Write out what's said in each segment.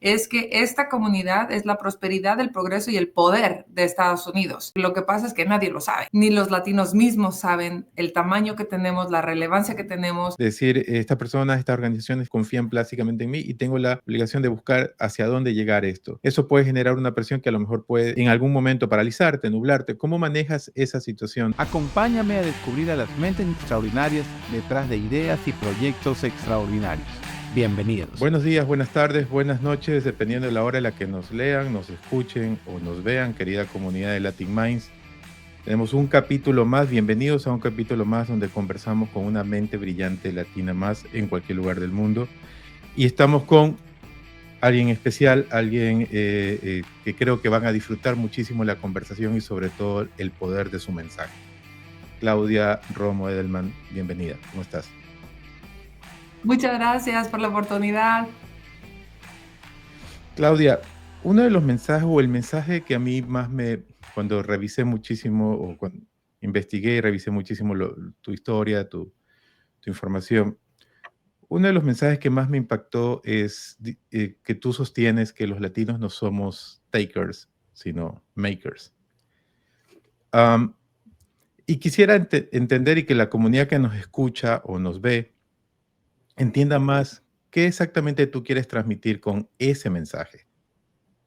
es que esta comunidad es la prosperidad, el progreso y el poder de Estados Unidos. Lo que pasa es que nadie lo sabe, ni los latinos mismos saben el tamaño que tenemos, la relevancia que tenemos. Decir, esta persona, estas organizaciones confían plásticamente en mí y tengo la obligación de buscar hacia dónde llegar esto. Eso puede generar una presión que a lo mejor puede en algún momento paralizarte, nublarte. ¿Cómo manejas esa situación? Acompáñame a descubrir a las mentes extraordinarias detrás de ideas y proyectos extraordinarios. Bienvenidos. Buenos días, buenas tardes, buenas noches, dependiendo de la hora en la que nos lean, nos escuchen o nos vean, querida comunidad de Latin Minds. Tenemos un capítulo más, bienvenidos a un capítulo más donde conversamos con una mente brillante latina más en cualquier lugar del mundo. Y estamos con alguien especial, alguien que creo que van a disfrutar muchísimo la conversación y sobre todo el poder de su mensaje. Claudia Romo Edelman, bienvenida, ¿cómo estás? Muchas gracias por la oportunidad. Claudia, uno de los mensajes o el mensaje que a mí más cuando revisé muchísimo o cuando investigué y revisé muchísimo tu historia, tu información, uno de los mensajes que más me impactó es que tú sostienes que los latinos no somos takers, sino makers. Y quisiera entender y que la comunidad que nos escucha o nos ve entienda más qué exactamente tú quieres transmitir con ese mensaje.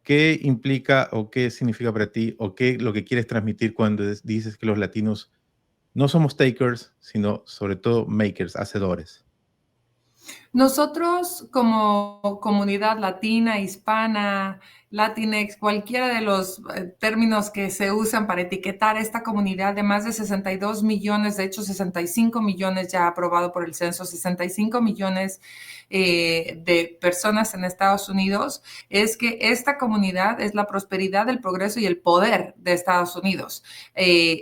¿Qué implica o qué significa para ti o qué es lo que quieres transmitir cuando dices que los latinos no somos takers, sino sobre todo makers, hacedores? Nosotros como comunidad latina, hispana, Latinx, cualquiera de los términos que se usan para etiquetar esta comunidad de más de 62 millones, de hecho 65 millones ya aprobado por el censo, 65 millones de personas en Estados Unidos, es que esta comunidad es la prosperidad, el progreso y el poder de Estados Unidos.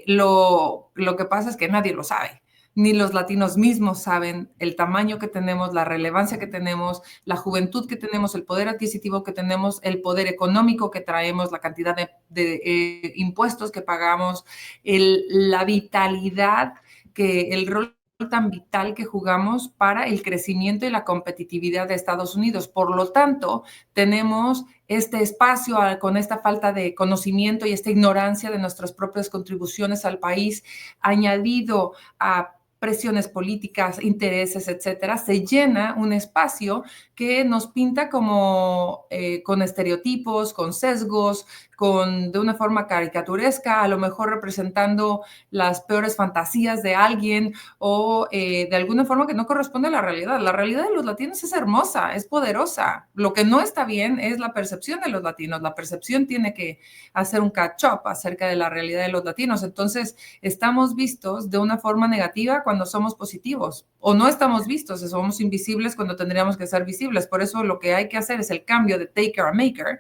Lo que pasa es que nadie lo sabe. Ni los latinos mismos saben el tamaño que tenemos, la relevancia que tenemos, la juventud que tenemos, el poder adquisitivo que tenemos, el poder económico que traemos, la cantidad de impuestos que pagamos, la vitalidad, el rol tan vital que jugamos para el crecimiento y la competitividad de Estados Unidos. Por lo tanto, tenemos este espacio con esta falta de conocimiento y esta ignorancia de nuestras propias contribuciones al país, añadido a presiones políticas, intereses, etcétera, se llena un espacio que nos pinta como con estereotipos, con sesgos, de una forma caricaturesca, a lo mejor representando las peores fantasías de alguien o de alguna forma que no corresponde a la realidad. La realidad de los latinos es hermosa, es poderosa. Lo que no está bien es la percepción de los latinos. La percepción tiene que hacer un catch-up acerca de la realidad de los latinos. Entonces, estamos vistos de una forma negativa cuando somos positivos, o no estamos vistos, somos invisibles cuando tendríamos que ser visibles. Por eso lo que hay que hacer es el cambio de taker a maker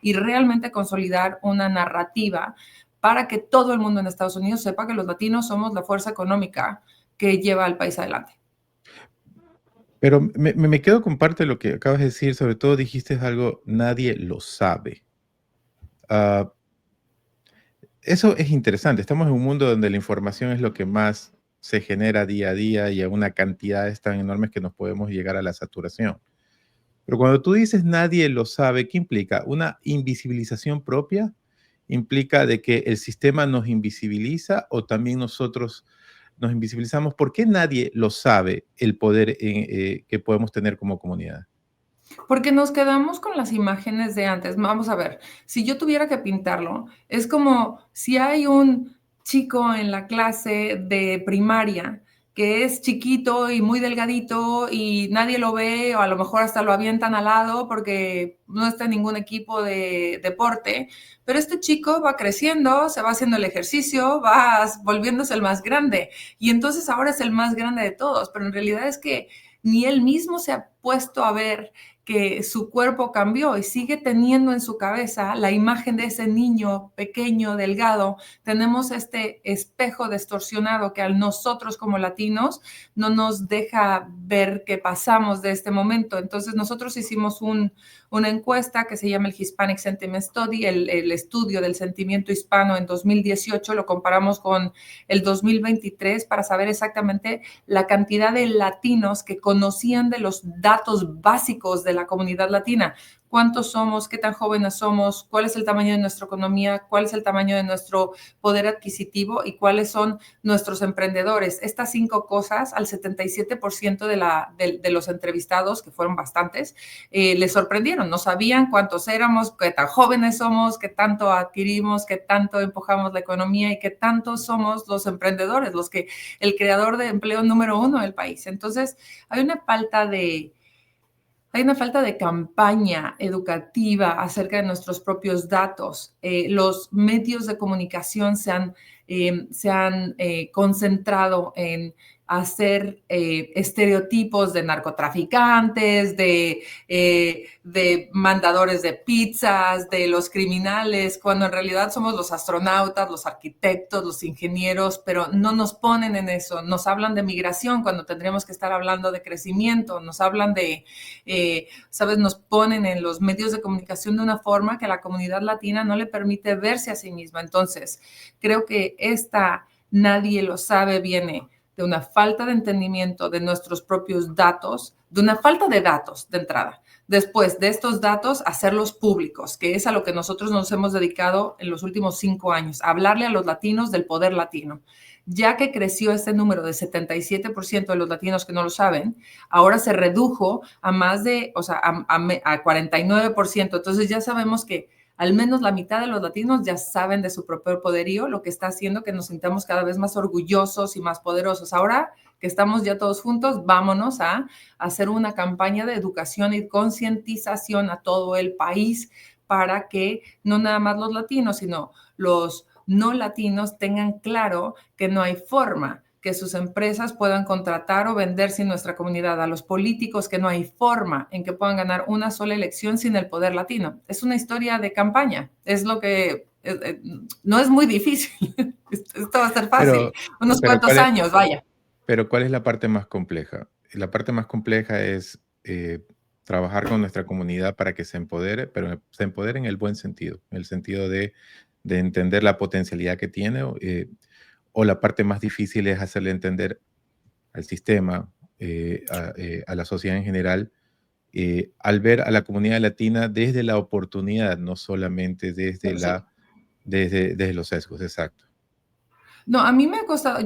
y realmente consolidar una narrativa para que todo el mundo en Estados Unidos sepa que los latinos somos la fuerza económica que lleva al país adelante. Pero me quedo con parte de lo que acabas de decir, sobre todo dijiste algo, nadie lo sabe. Eso es interesante, estamos en un mundo donde la información es lo que más se genera día a día y a una cantidades tan enormes que nos podemos llegar a la saturación. Pero cuando tú dices nadie lo sabe, ¿qué implica? ¿Una invisibilización propia? ¿Implica de que el sistema nos invisibiliza o también nosotros nos invisibilizamos? ¿Por qué nadie lo sabe el poder que podemos tener como comunidad? Porque nos quedamos con las imágenes de antes. Vamos a ver, si yo tuviera que pintarlo, es como si hay un chico en la clase de primaria que es chiquito y muy delgadito y nadie lo ve, o a lo mejor hasta lo avientan al lado porque no está en ningún equipo de deporte, pero este chico va creciendo, se va haciendo el ejercicio, va volviéndose el más grande y entonces ahora es el más grande de todos, pero en realidad es que ni él mismo se ha puesto a ver que su cuerpo cambió y sigue teniendo en su cabeza la imagen de ese niño pequeño, delgado. Tenemos este espejo distorsionado que a nosotros como latinos no nos deja ver que pasamos de este momento. Entonces nosotros hicimos una encuesta que se llama el Hispanic Sentiment Study, el estudio del sentimiento hispano en 2018, lo comparamos con el 2023 para saber exactamente la cantidad de latinos que conocían de los datos básicos de la comunidad latina. cuántos somos, qué tan jóvenes somos, cuál es el tamaño de nuestra economía, cuál es el tamaño de nuestro poder adquisitivo y cuáles son nuestros emprendedores. Estas 5 cosas al 77% de los entrevistados, que fueron bastantes, les sorprendieron. No sabían cuántos éramos, qué tan jóvenes somos, qué tanto adquirimos, qué tanto empujamos la economía y qué tanto somos los emprendedores, el creador de empleo número 1 del país. Entonces, hay una falta de campaña educativa acerca de nuestros propios datos. Los medios de comunicación se han concentrado en hacer estereotipos de narcotraficantes, de mandadores de pizzas, de los criminales, cuando en realidad somos los astronautas, los arquitectos, los ingenieros, pero no nos ponen en eso. Nos hablan de migración cuando tendríamos que estar hablando de crecimiento, nos hablan ¿sabes? Nos ponen en los medios de comunicación de una forma que a la comunidad latina no le permite verse a sí misma. Entonces, creo que nadie lo sabe, viene de una falta de entendimiento de nuestros propios datos, de una falta de datos de entrada. Después de estos datos, hacerlos públicos, que es a lo que nosotros nos hemos dedicado en los últimos 5 años, hablarle a los latinos del poder latino. Ya que creció este número de 77% de los latinos que no lo saben, ahora se redujo a más de, a 49%. Entonces ya sabemos que al menos la mitad de los latinos ya saben de su propio poderío, lo que está haciendo que nos sintamos cada vez más orgullosos y más poderosos. Ahora que estamos ya todos juntos, vámonos a hacer una campaña de educación y concientización a todo el país para que no nada más los latinos, sino los no latinos tengan claro que no hay forma que sus empresas puedan contratar o vender sin nuestra comunidad, a los políticos que no hay forma en que puedan ganar una sola elección sin el poder latino. Es una historia de campaña, es lo que no es muy difícil, esto va a ser fácil, unos cuantos años, vaya. Pero ¿cuál es la parte más compleja? La parte más compleja es trabajar con nuestra comunidad para que se empodere, pero se empodere en el buen sentido, en el sentido de entender la potencialidad que tiene, o la parte más difícil es hacerle entender al sistema, a la sociedad en general, al ver a la comunidad latina desde la oportunidad, no solamente desde los sesgos, exacto. No, a mí me ha costado,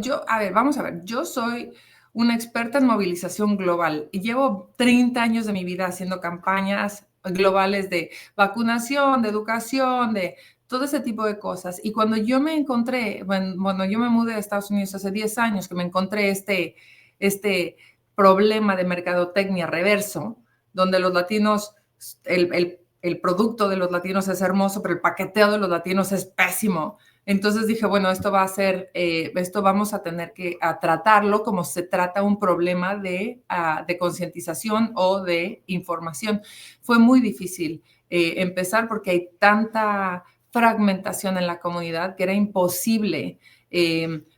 vamos a ver, yo soy una experta en movilización global y llevo 30 años de mi vida haciendo campañas globales de vacunación, de educación, de todo ese tipo de cosas. Y cuando yo me encontré, bueno, yo me mudé a Estados Unidos hace 10 años, que me encontré este problema de mercadotecnia reverso, donde los latinos, el producto de los latinos es hermoso, pero el paqueteo de los latinos es pésimo. Entonces dije, bueno, esto vamos a tener que tratarlo como se trata un problema de concientización o de información. Fue muy difícil empezar porque hay tanta fragmentación en la comunidad que era imposible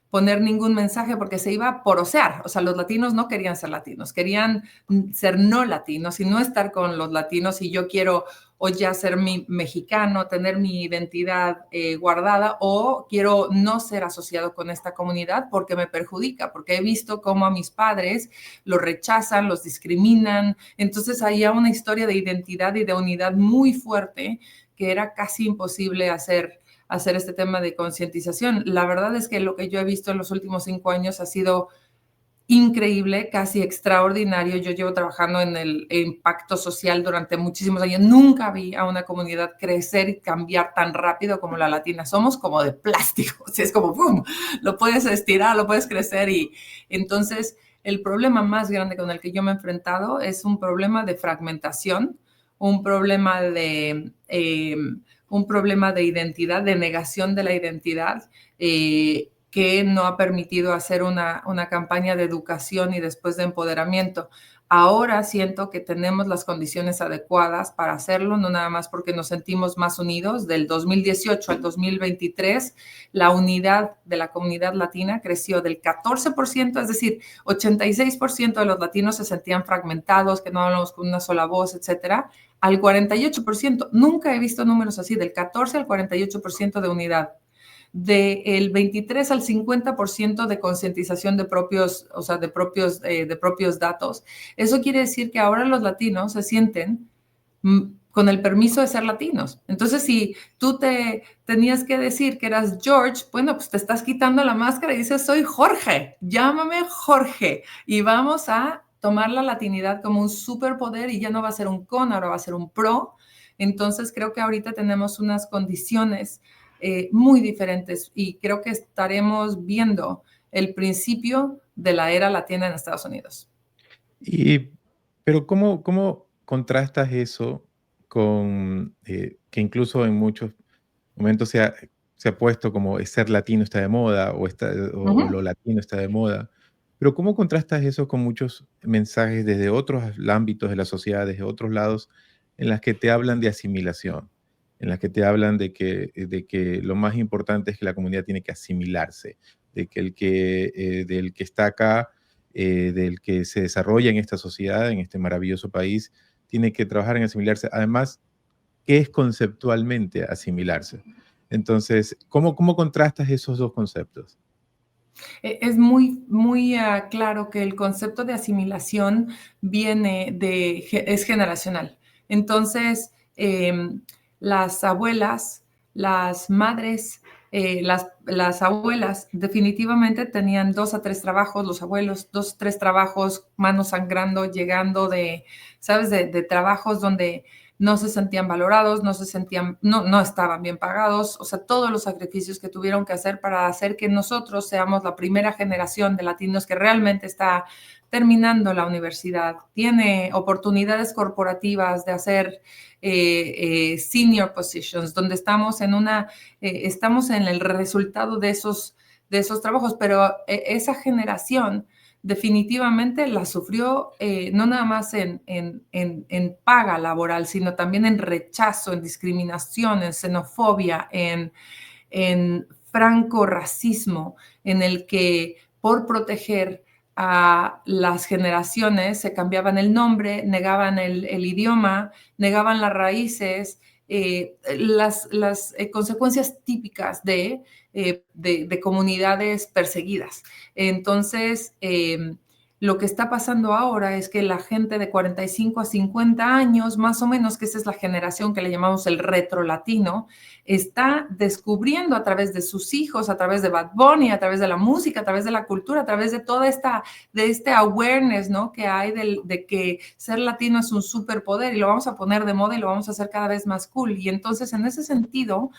poner ningún mensaje porque se iba a porosear. O sea, los latinos no querían ser latinos, querían ser no latinos y no estar con los latinos. Y yo quiero o ya ser mexicano, tener mi identidad guardada, o quiero no ser asociado con esta comunidad porque me perjudica, porque he visto cómo a mis padres los rechazan, los discriminan. Entonces había una historia de identidad y de unidad muy fuerte que era casi imposible hacer este tema de concientización. La verdad es que lo que yo he visto en los últimos 5 años ha sido increíble, casi extraordinario. Yo llevo trabajando en el impacto social durante muchísimos años. Nunca vi a una comunidad crecer y cambiar tan rápido como la latina. Somos como de plástico, es como ¡pum! Lo puedes estirar, lo puedes crecer. Y entonces el problema más grande con el que yo me he enfrentado es un problema de fragmentación, un problema de identidad, de negación de la identidad, que no ha permitido hacer una campaña de educación y después de empoderamiento. Ahora siento que tenemos las condiciones adecuadas para hacerlo, no nada más porque nos sentimos más unidos. Del 2018 al 2023, la unidad de la comunidad latina creció del 14%, es decir, 86% de los latinos se sentían fragmentados, que no hablamos con una sola voz, etcétera, al 48%. Nunca he visto números así, del 14 al 48% de unidad. Del 23 al 50% de concientización de propios datos. Eso quiere decir que ahora los latinos se sienten con el permiso de ser latinos. Entonces, si tú te tenías que decir que eras George, bueno, pues te estás quitando la máscara y dices, soy Jorge, llámame Jorge. Y vamos a tomar la latinidad como un superpoder y ya no va a ser un con, ahora va a ser un pro. Entonces, creo que ahorita tenemos unas condiciones muy diferentes y creo que estaremos viendo el principio de la era latina en Estados Unidos. Pero ¿cómo contrastas eso con que incluso en muchos momentos se ha puesto como ser latino está de moda o lo latino está de moda? Pero ¿cómo contrastas eso con muchos mensajes desde otros ámbitos de la sociedad, desde otros lados, en las que te hablan de asimilación, en las que te hablan de que lo más importante es que la comunidad tiene que asimilarse, de que del que está acá, del que se desarrolla en esta sociedad, en este maravilloso país, tiene que trabajar en asimilarse? Además, ¿qué es conceptualmente asimilarse? Entonces, ¿cómo contrastas esos dos conceptos? Es muy claro que el concepto de asimilación es generacional. Entonces, las abuelas, las madres, las abuelas definitivamente tenían 2 a 3 trabajos, los abuelos 2 a 3 trabajos, manos sangrando, llegando ¿sabes? De trabajos donde no se sentían valorados, no estaban bien pagados, o sea, todos los sacrificios que tuvieron que hacer para hacer que nosotros seamos la primera generación de latinos que realmente está terminando la universidad, tiene oportunidades corporativas de hacer senior positions, donde estamos en el resultado de esos trabajos, pero esa generación definitivamente la sufrió no nada más en paga laboral, sino también en rechazo, en discriminación, en xenofobia, en franco racismo, en el que por proteger a las generaciones se cambiaban el nombre, negaban el idioma, negaban las raíces, las consecuencias típicas de comunidades perseguidas. Entonces, lo que está pasando ahora es que la gente de 45 a 50 años, más o menos, que esa es la generación que le llamamos el retro latino, está descubriendo a través de sus hijos, a través de Bad Bunny, a través de la música, a través de la cultura, a través de toda de este awareness, ¿no? Que hay de que ser latino es un superpoder y lo vamos a poner de moda y lo vamos a hacer cada vez más cool. Y entonces, en ese sentido,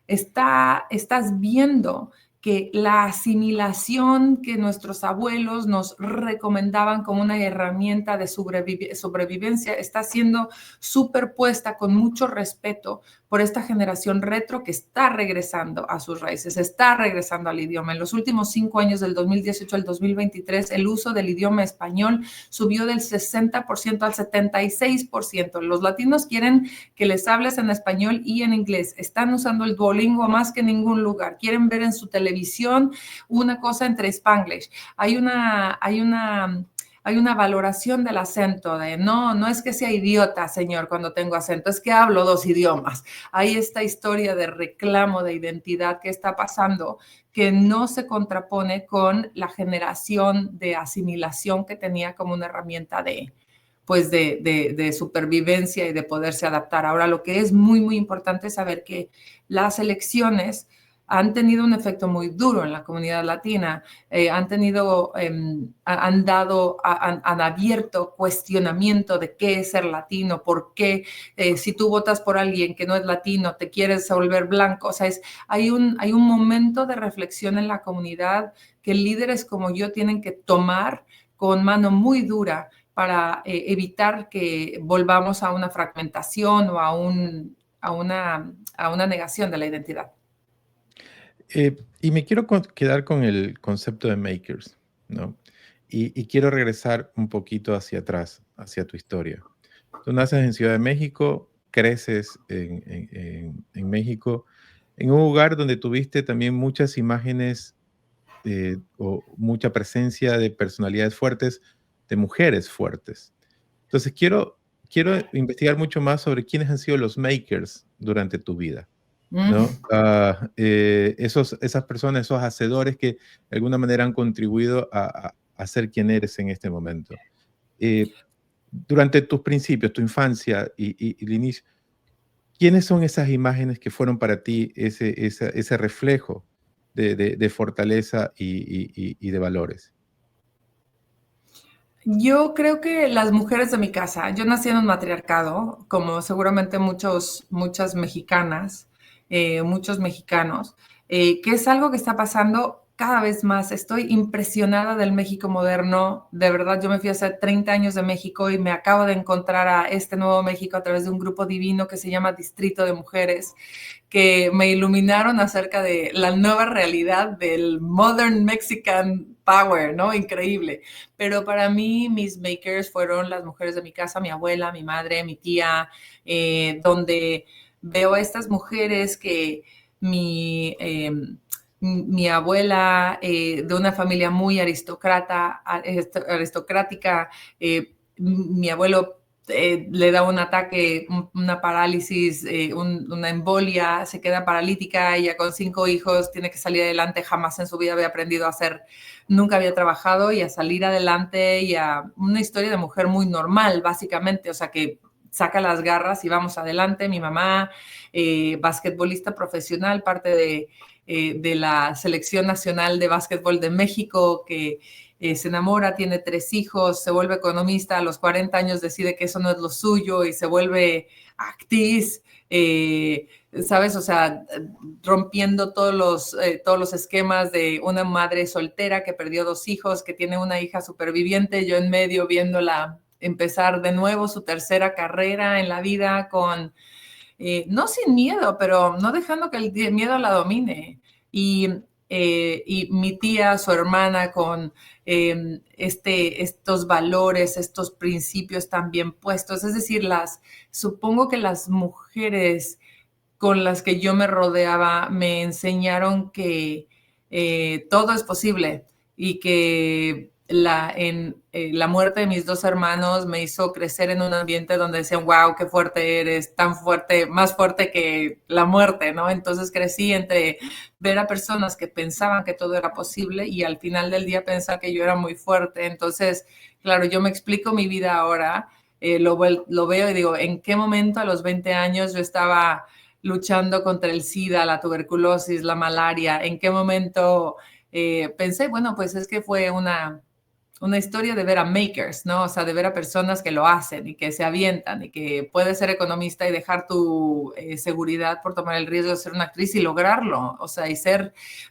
estás viendo que la asimilación que nuestros abuelos nos recomendaban como una herramienta de sobrevivencia está siendo superpuesta con mucho respeto por esta generación retro que está regresando a sus raíces, está regresando al idioma. En los últimos 5 años, del 2018 al 2023, el uso del idioma español subió del 60% al 76%. Los latinos quieren que les hables en español y en inglés. Están usando el Duolingo más que en ningún lugar. Quieren ver en su televisión una cosa entre Spanglish. Hay una valoración del acento de no es que sea idiota, señor, cuando tengo acento, es que hablo 2 idiomas. Hay esta historia de reclamo de identidad que está pasando que no se contrapone con la generación de asimilación que tenía como una herramienta de supervivencia y de poderse adaptar. Ahora, lo que es muy importante es saber que las elecciones han tenido un efecto muy duro en la comunidad latina, han abierto cuestionamiento de qué es ser latino, por qué si tú votas por alguien que no es latino te quieres volver blanco. O sea, hay un momento de reflexión en la comunidad que líderes como yo tienen que tomar con mano muy dura para evitar que volvamos a una fragmentación o a una negación de la identidad. Y me quiero quedar con el concepto de makers, ¿no? Y quiero regresar un poquito hacia atrás, hacia tu historia. Tú naces en Ciudad de México, creces en México, en un lugar donde tuviste también muchas imágenes o mucha presencia de personalidades fuertes, de mujeres fuertes. Entonces quiero investigar mucho más sobre quiénes han sido los makers durante tu vida, ¿no? Esas personas, esos hacedores que de alguna manera han contribuido a ser quien eres en este momento. Eh, durante tus principios, tu infancia y el inicio, ¿quiénes son esas imágenes que fueron para ti ese reflejo de fortaleza y de valores? Yo creo que las mujeres de mi casa, yo nací en un matriarcado, como seguramente muchas mexicanas, muchos mexicanos, que es algo que está pasando cada vez más. Estoy impresionada del México moderno. De verdad, yo me fui hace 30 años de México y me acabo de encontrar a este nuevo México a través de un grupo divino que se llama Distrito de Mujeres, que me iluminaron acerca de la nueva realidad del Modern Mexican Power, ¿no? Increíble. Pero para mí, mis makers fueron las mujeres de mi casa, mi abuela, mi madre, mi tía, donde veo a estas mujeres que mi, eh, mi abuela, de una familia muy aristocrática, mi abuelo le da un ataque, una parálisis, una embolia, se queda paralítica, ella con 5 hijos tiene que salir adelante, jamás en su vida había aprendido a hacer, nunca había trabajado y a salir adelante y a una historia de mujer muy normal, básicamente, o sea que saca las garras y vamos adelante. Mi mamá, basquetbolista profesional, parte de la selección nacional de básquetbol de México, que se enamora, tiene 3 hijos, se vuelve economista, a los 40 años decide que eso no es lo suyo y se vuelve actriz, ¿sabes? O sea, rompiendo todos los esquemas de una madre soltera que perdió 2 hijos, que tiene una hija superviviente, yo en medio viéndola empezar de nuevo su tercera carrera en la vida con no sin miedo, pero no dejando que el miedo la domine. Y mi tía, su hermana, con estos valores, estos principios tan bien puestos. Es decir, supongo que las mujeres con las que yo me rodeaba me enseñaron que todo es posible y que la muerte de mis 2 hermanos me hizo crecer en un ambiente donde decían, wow, qué fuerte eres, tan fuerte, más fuerte que la muerte, ¿no? Entonces crecí entre ver a personas que pensaban que todo era posible y al final del día pensar que yo era muy fuerte. Entonces, claro, yo me explico mi vida ahora, lo veo y digo, ¿en qué momento a los 20 años yo estaba luchando contra el SIDA, la tuberculosis, la malaria? ¿En qué momento pensé, bueno, pues es que fue una historia de ver a makers, ¿no? O sea, de ver a personas que lo hacen y que se avientan y que puedes ser economista y dejar tu seguridad por tomar el riesgo de ser una actriz y lograrlo. O sea,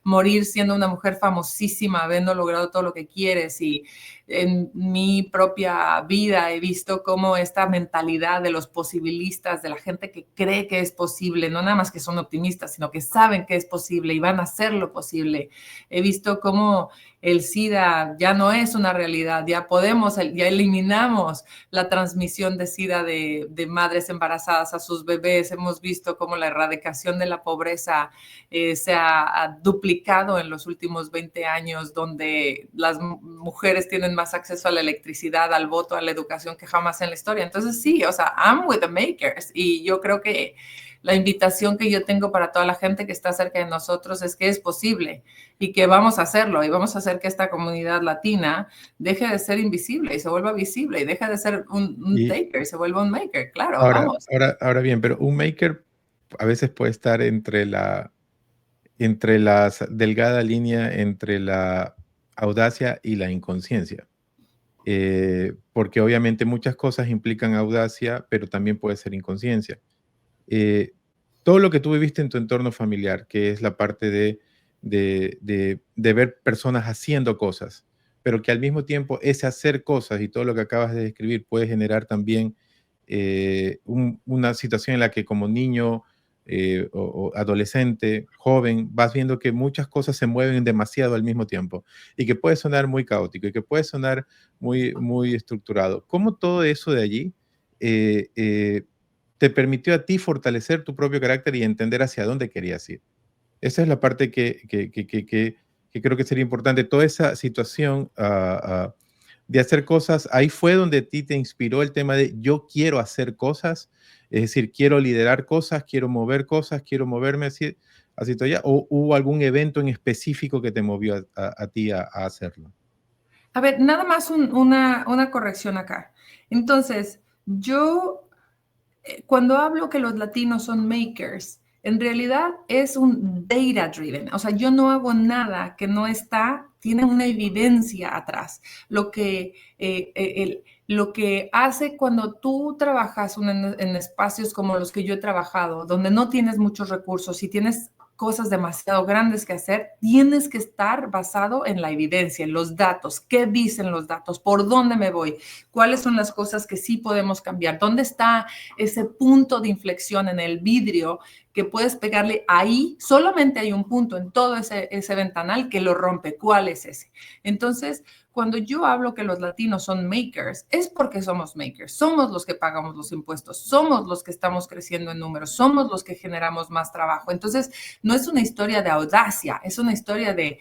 morir siendo una mujer famosísima, habiendo logrado todo lo que quieres. Y en mi propia vida he visto cómo esta mentalidad de los posibilistas, de la gente que cree que es posible, no nada más que son optimistas, sino que saben que es posible y van a hacer lo posible. He visto cómo el SIDA ya no es una realidad, ya eliminamos la transmisión de SIDA de madres embarazadas a sus bebés. Hemos visto cómo la erradicación de la pobreza se ha duplicado en los últimos 20 años, donde las mujeres tienen más acceso a la electricidad, al voto, a la educación que jamás en la historia. Entonces sí, o sea, I'm with the makers y yo creo que la invitación que yo tengo para toda la gente que está cerca de nosotros es que es posible y que vamos a hacerlo y vamos a hacer que esta comunidad latina deje de ser invisible y se vuelva visible y deje de ser un Y taker y se vuelva un maker. Claro, vamos. ahora bien, pero un maker a veces puede estar entre la delgada línea entre la audacia y la inconsciencia. Porque obviamente muchas cosas implican audacia, pero también puede ser inconsciencia. Eh, todo lo que tú viviste en tu entorno familiar, que es la parte de ver personas haciendo cosas, pero que al mismo tiempo ese hacer cosas y todo lo que acabas de describir puede generar también una situación en la que como niño o adolescente, joven, vas viendo que muchas cosas se mueven demasiado al mismo tiempo y que puede sonar muy caótico y que puede sonar muy estructurado. ¿Cómo todo eso de allí eh, eh, te permitió a ti fortalecer tu propio carácter y entender hacia dónde querías ir? Esa es la parte que creo que sería importante. Toda esa situación de hacer cosas, ahí fue donde a ti te inspiró el tema de yo quiero hacer cosas, es decir, quiero liderar cosas, quiero mover cosas, quiero moverme así todo allá, o hubo algún evento en específico que te movió a ti a hacerlo. A ver, nada más una corrección acá. Entonces, yo cuando hablo que los latinos son makers, en realidad es un data driven. O sea, yo no hago nada que no tiene una evidencia atrás. Lo que hace cuando tú trabajas en espacios como los que yo he trabajado, donde no tienes muchos recursos y tienes cosas demasiado grandes que hacer, tienes que estar basado en la evidencia, en los datos. ¿Qué dicen los datos? ¿Por dónde me voy? ¿Cuáles son las cosas que sí podemos cambiar? ¿Dónde está ese punto de inflexión en el vidrio que puedes pegarle ahí? Solamente hay un punto en todo ese ventanal que lo rompe. ¿Cuál es ese? Entonces, cuando yo hablo que los latinos son makers, es porque somos makers. Somos los que pagamos los impuestos, somos los que estamos creciendo en números, somos los que generamos más trabajo. Entonces, no es una historia de audacia, es una historia de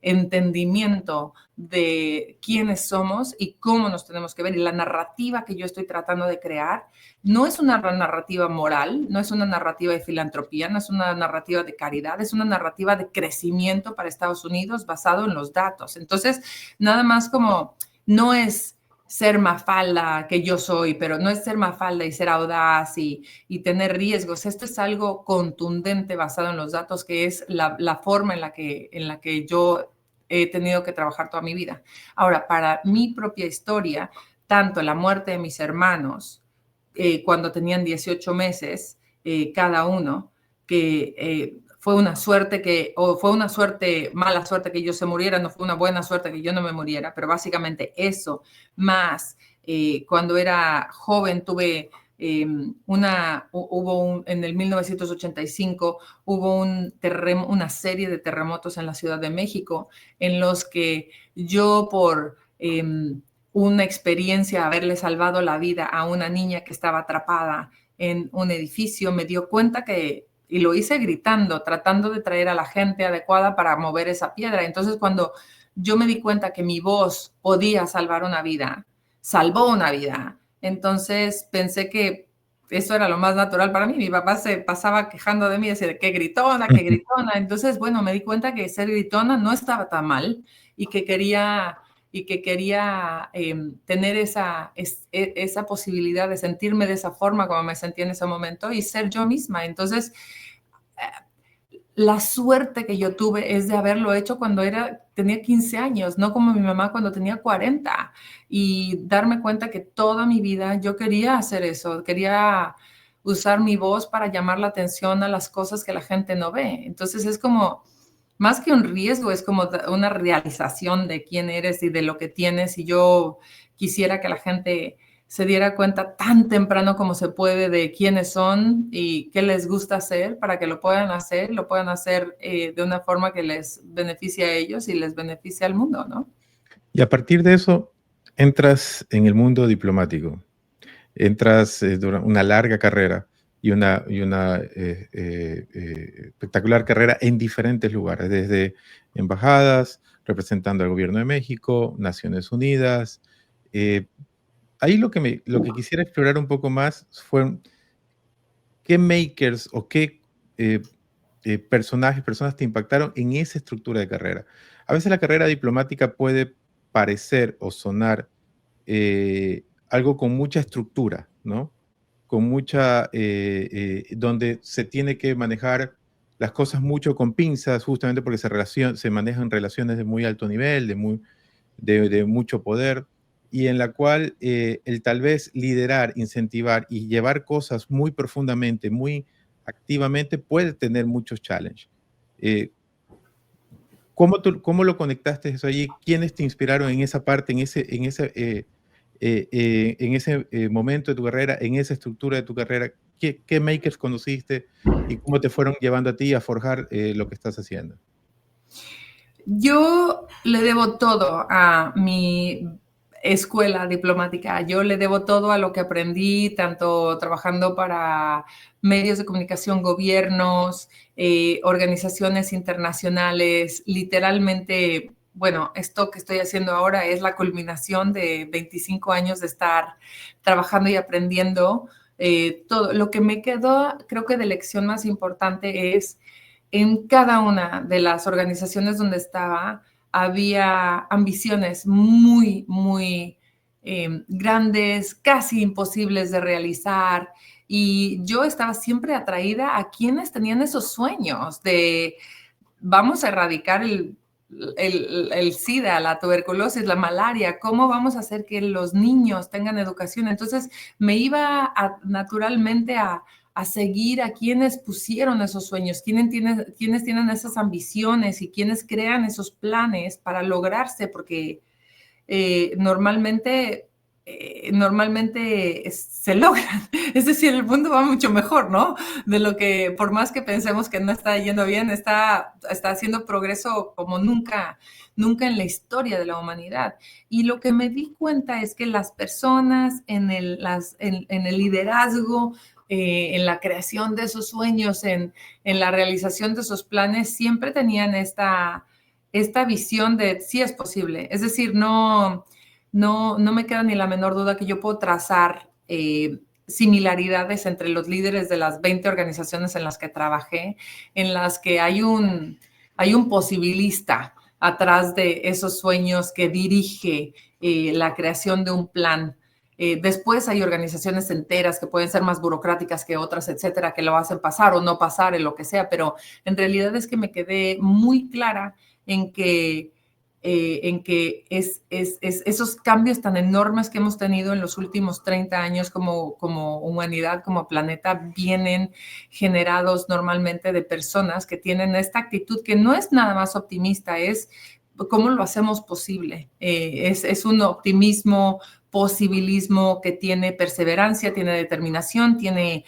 entendimiento de quiénes somos y cómo nos tenemos que ver. Y la narrativa que yo estoy tratando de crear no es una narrativa moral, no es una narrativa de filantropía, no es una narrativa de caridad, es una narrativa de crecimiento para Estados Unidos basado en los datos. Entonces, nada más como, no es ser Mafalda, que yo soy, pero no es ser Mafalda y ser audaz y tener riesgos. Esto es algo contundente basado en los datos, que es la forma en la que yo he tenido que trabajar toda mi vida. Ahora, para mi propia historia, tanto la muerte de mis hermanos, cuando tenían 18 meses cada uno, que fue una suerte o fue una mala suerte que ellos se murieran, no fue una buena suerte que yo no me muriera, pero básicamente eso, más cuando era joven tuve en el 1985 hubo una serie de terremotos en la Ciudad de México en los que yo por una experiencia, haberle salvado la vida a una niña que estaba atrapada en un edificio, me dio cuenta y lo hice gritando, tratando de traer a la gente adecuada para mover esa piedra. Entonces, cuando yo me di cuenta que mi voz podía salvar una vida, salvó una vida. Entonces, pensé que eso era lo más natural para mí. Mi papá se pasaba quejando de mí, decía, qué gritona, qué gritona. Entonces, bueno, me di cuenta que ser gritona no estaba tan mal y que quería tener esa posibilidad de sentirme de esa forma como me sentí en ese momento y ser yo misma. Entonces, la suerte que yo tuve es de haberlo hecho cuando tenía 15 años, no como mi mamá cuando tenía 40, y darme cuenta que toda mi vida yo quería hacer eso, quería usar mi voz para llamar la atención a las cosas que la gente no ve. Entonces es como, más que un riesgo, es como una realización de quién eres y de lo que tienes, y yo quisiera que la gente se diera cuenta tan temprano como se puede de quiénes son y qué les gusta hacer para que lo puedan hacer de una forma que les beneficie a ellos y les beneficie al mundo, ¿no? Y a partir de eso, entras en el mundo diplomático, entras durante una larga carrera y una espectacular carrera en diferentes lugares, desde embajadas, representando al gobierno de México, Naciones Unidas. Ahí lo que quisiera explorar un poco más fue qué makers o qué personas te impactaron en esa estructura de carrera. A veces la carrera diplomática puede parecer o sonar algo con mucha estructura, ¿no? Con donde se tiene que manejar las cosas mucho con pinzas, justamente porque se manejan relaciones de muy alto nivel, de mucho poder, y en la cual el tal vez liderar, incentivar y llevar cosas muy profundamente, muy activamente, puede tener muchos challenges. ¿Cómo lo conectaste eso allí? ¿Quiénes te inspiraron en esa parte, en ese momento de tu carrera, en esa estructura de tu carrera? ¿Qué makers conociste y cómo te fueron llevando a ti a forjar lo que estás haciendo? Yo le debo todo a mi escuela diplomática. Yo le debo todo a lo que aprendí, tanto trabajando para medios de comunicación, gobiernos, organizaciones internacionales. Literalmente, bueno, esto que estoy haciendo ahora es la culminación de 25 años de estar trabajando y aprendiendo. Todo lo que me quedó, creo que de lección más importante es en cada una de las organizaciones donde estaba, había ambiciones muy, muy grandes, casi imposibles de realizar. Y yo estaba siempre atraída a quienes tenían esos sueños de vamos a erradicar el SIDA, la tuberculosis, la malaria, ¿cómo vamos a hacer que los niños tengan educación? Entonces me iba naturalmente a seguir a quienes pusieron esos sueños, quienes tienen esas ambiciones y quienes crean esos planes para lograrse, porque normalmente se logran. Es decir, el mundo va mucho mejor, ¿no? De lo que, por más que pensemos que no está yendo bien, está haciendo progreso como nunca en la historia de la humanidad. Y lo que me di cuenta es que las personas en el liderazgo, en la creación de esos sueños, en la realización de esos planes, siempre tenían esta visión de sí es posible. Es decir, no me queda ni la menor duda que yo puedo trazar similaridades entre los líderes de las 20 organizaciones en las que trabajé, en las que hay un posibilista atrás de esos sueños que dirige la creación de un plan. Después hay organizaciones enteras que pueden ser más burocráticas que otras, etcétera, que lo hacen pasar o no pasar, en lo que sea, pero en realidad es que me quedé muy clara en que esos cambios tan enormes que hemos tenido en los últimos 30 años como humanidad, como planeta, vienen generados normalmente de personas que tienen esta actitud que no es nada más optimista, es cómo lo hacemos posible. Es un optimismo, posibilismo que tiene perseverancia, tiene determinación, tiene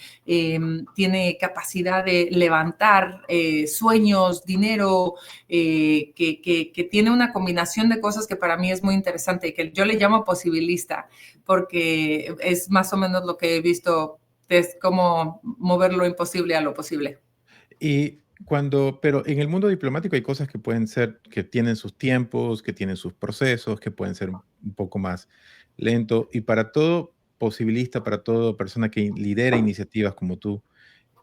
capacidad de levantar sueños, dinero, que tiene una combinación de cosas que para mí es muy interesante y que yo le llamo posibilista, porque es más o menos lo que he visto, es como mover lo imposible a lo posible. Pero en el mundo diplomático hay cosas que pueden ser, que tienen sus tiempos, que tienen sus procesos, que pueden ser un poco más lento. Y para todo posibilista, para toda persona que lidera iniciativas como tú,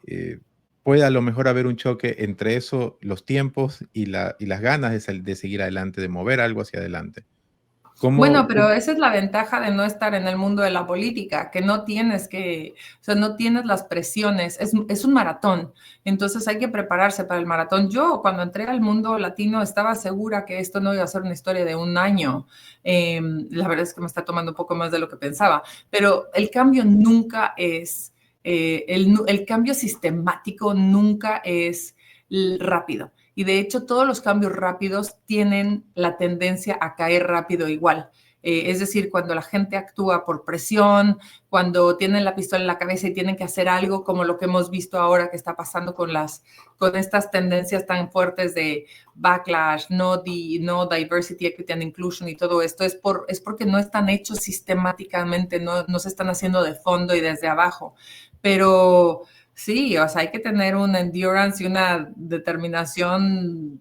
eh, puede a lo mejor haber un choque entre eso, los tiempos y las ganas de seguir adelante, de mover algo hacia adelante. Bueno, ¿Cómo? pero esa es la ventaja de no estar en el mundo de la política, que no tienes no tienes las presiones, es un maratón, entonces hay que prepararse para el maratón. Yo cuando entré al mundo latino estaba segura que esto no iba a ser una historia de un año. La verdad es que me está tomando un poco más de lo que pensaba, pero el cambio nunca es, el cambio sistemático nunca es rápido. Y de hecho, todos los cambios rápidos tienen la tendencia a caer rápido igual. Es decir, cuando la gente actúa por presión, cuando tienen la pistola en la cabeza y tienen que hacer algo, como lo que hemos visto ahora que está pasando con estas tendencias tan fuertes de backlash, no diversity, equity and inclusion y todo esto, es porque no están hechos sistemáticamente, no se están haciendo de fondo y desde abajo. Pero sí, o sea, hay que tener una endurance y una determinación,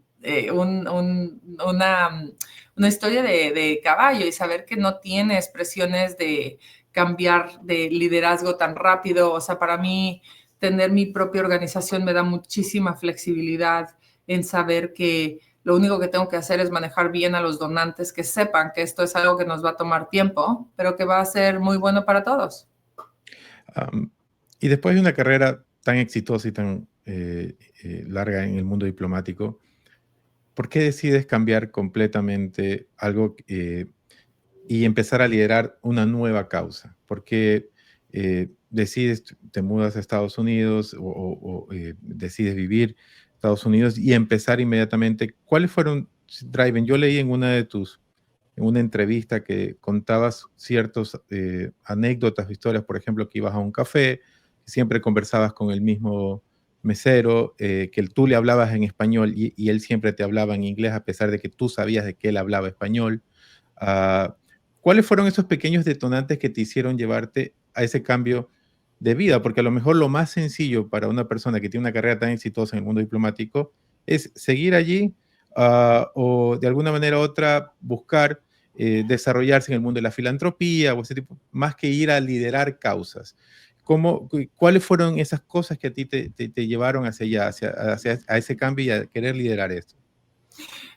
una historia de caballo y saber que no tienes presiones de cambiar de liderazgo tan rápido. O sea, para mí, tener mi propia organización me da muchísima flexibilidad en saber que lo único que tengo que hacer es manejar bien a los donantes, que sepan que esto es algo que nos va a tomar tiempo, pero que va a ser muy bueno para todos. Y después de una carrera tan exitosa y tan larga en el mundo diplomático, ¿por qué decides cambiar completamente algo y empezar a liderar una nueva causa? ¿Por qué decides, te mudas a Estados Unidos o decides vivir en Estados Unidos y empezar inmediatamente? ¿Cuáles fueron, Driven? Yo leí en en una entrevista que contabas ciertas anécdotas o historias, por ejemplo, que ibas a un café, siempre conversabas con el mismo mesero, que tú le hablabas en español y él siempre te hablaba en inglés a pesar de que tú sabías de que él hablaba español. Ah, ¿Cuáles fueron esos pequeños detonantes que te hicieron llevarte a ese cambio de vida? Porque a lo mejor lo más sencillo para una persona que tiene una carrera tan exitosa en el mundo diplomático es seguir allí, o de alguna manera u otra buscar desarrollarse en el mundo de la filantropía o ese tipo, más que ir a liderar causas. ¿Cuáles fueron esas cosas que a ti te llevaron hacia allá, a ese cambio y a querer liderar esto?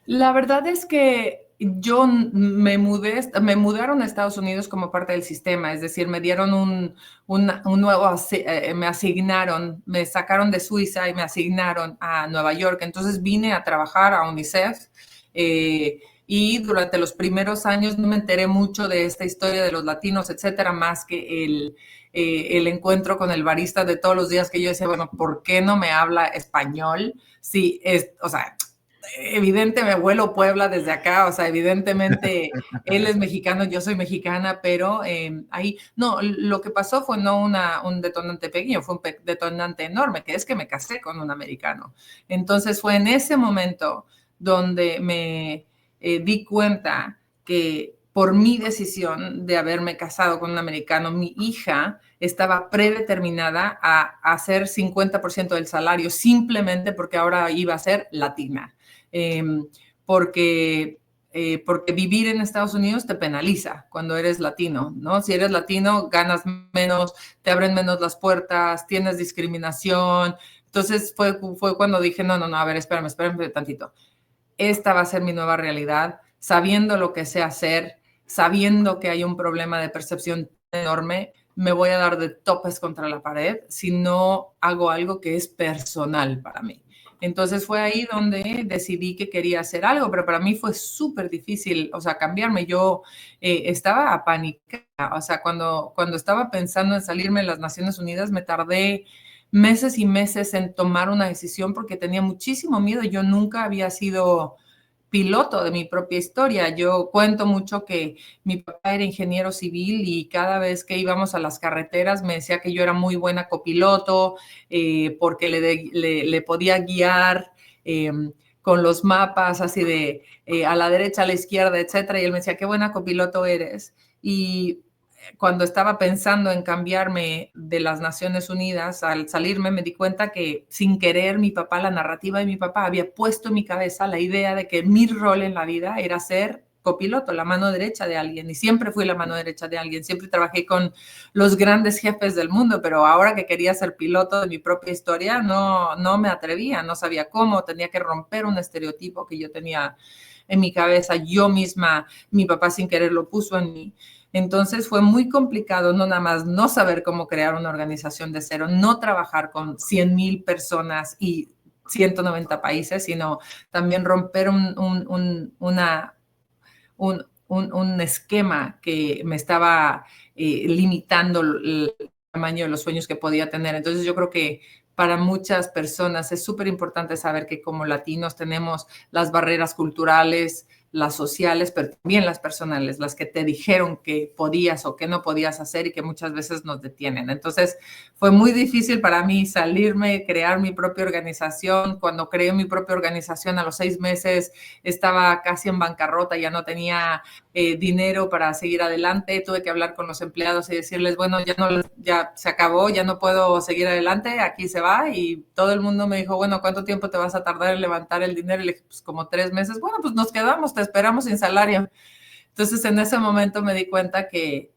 La verdad es que me mudaron a Estados Unidos como parte del sistema, es decir, me dieron un nuevo, me asignaron, me sacaron de Suiza y me asignaron a Nueva York. Entonces vine a trabajar a UNICEF y durante los primeros años no me enteré mucho de esta historia de los latinos, etcétera, más que el encuentro con el barista de todos los días que yo decía, bueno, ¿por qué no me habla español? Sí, o sea, evidente, mi abuelo Puebla desde acá, o sea, evidentemente él es mexicano, yo soy mexicana, pero ahí, no, lo que pasó fue no un detonante pequeño, fue un detonante enorme, que es que me casé con un americano. Entonces fue en ese momento donde me di cuenta que por mi decisión de haberme casado con un americano, mi hija estaba predeterminada a hacer 50% del salario simplemente porque ahora iba a ser latina. Eh, porque, porque vivir en Estados Unidos te penaliza cuando eres latino, ¿no? Si eres latino, ganas menos, te abren menos las puertas, tienes discriminación. Entonces fue cuando dije, no, a ver, espérame tantito. Esta va a ser mi nueva realidad, sabiendo lo que sé hacer, sabiendo que hay un problema de percepción enorme, me voy a dar de topes contra la pared si no hago algo que es personal para mí. Entonces fue ahí donde decidí que quería hacer algo, pero para mí fue súper difícil, o sea, cambiarme. Yo estaba apanicada, o sea, cuando estaba pensando en salirme de las Naciones Unidas, me tardé meses y meses en tomar una decisión porque tenía muchísimo miedo. Yo nunca había sido piloto de mi propia historia. Yo cuento mucho que mi papá era ingeniero civil y cada vez que íbamos a las carreteras me decía que yo era muy buena copiloto porque le podía guiar con los mapas así de a la derecha, a la izquierda, etcétera. Y él me decía, qué buena copiloto eres. Y cuando estaba pensando en cambiarme de las Naciones Unidas, al salirme me di cuenta que sin querer mi papá, la narrativa de mi papá había puesto en mi cabeza la idea de que mi rol en la vida era ser copiloto, la mano derecha de alguien, y siempre fui la mano derecha de alguien, siempre trabajé con los grandes jefes del mundo, pero ahora que quería ser piloto de mi propia historia, no me atrevía, no sabía cómo, tenía que romper un estereotipo que yo tenía en mi cabeza, yo misma, mi papá sin querer lo puso en mí. Entonces fue muy complicado, no nada más no saber cómo crear una organización de cero, no trabajar con 100,000 personas y 190 países, sino también romper un esquema que me estaba limitando el tamaño de los sueños que podía tener. Entonces yo creo que para muchas personas es súper importante saber que como latinos tenemos las barreras culturales, las sociales, pero también las personales, las que te dijeron que podías o que no podías hacer y que muchas veces nos detienen. Entonces fue muy difícil para mí salirme, crear mi propia organización. Cuando creé mi propia organización a los 6 meses estaba casi en bancarrota, ya no tenía dinero para seguir adelante, tuve que hablar con los empleados y decirles, bueno, ya se acabó, ya no puedo seguir adelante, aquí se va, y todo el mundo me dijo, bueno, ¿cuánto tiempo te vas a tardar en levantar el dinero? Y le dije, pues como 3 meses, bueno, pues nos quedamos, te esperamos sin salario. Entonces en ese momento me di cuenta que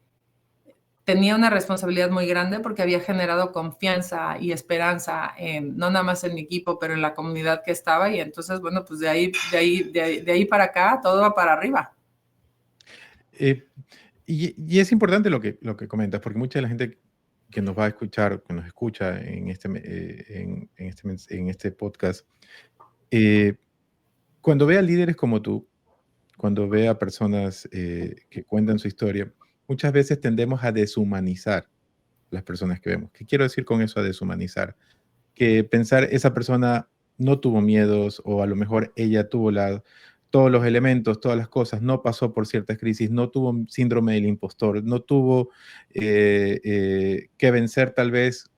tenía una responsabilidad muy grande porque había generado confianza y esperanza no nada más en mi equipo, pero en la comunidad que estaba, y entonces, bueno, pues de ahí para acá, todo va para arriba. Eh, y es importante lo que comentas, porque mucha de la gente que nos va a escuchar, que nos escucha en este podcast, eh, cuando ve a líderes como tú, cuando ve a personas que cuentan su historia, muchas veces tendemos a deshumanizar las personas que vemos. ¿Qué quiero decir con eso, a deshumanizar? Que pensar esa persona no tuvo miedos, o a lo mejor ella tuvo todos los elementos, todas las cosas, no pasó por ciertas crisis, no tuvo síndrome del impostor, no tuvo que vencer tal vez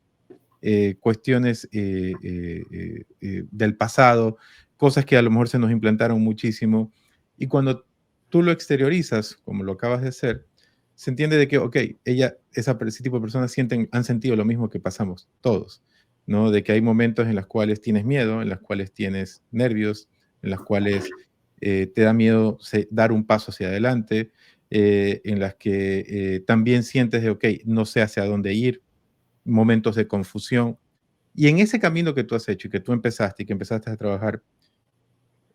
cuestiones del pasado, cosas que a lo mejor se nos implantaron muchísimo. Y cuando tú lo exteriorizas, como lo acabas de hacer, se entiende de que, ok, ese tipo de personas han sentido lo mismo que pasamos todos, ¿no? De que hay momentos en los cuales tienes miedo, en los cuales tienes nervios, en los cuales te da miedo dar un paso hacia adelante, en las que también sientes de, ok, no sé hacia dónde ir, momentos de confusión. Y en ese camino que tú has hecho y que tú empezaste y que empezaste a trabajar,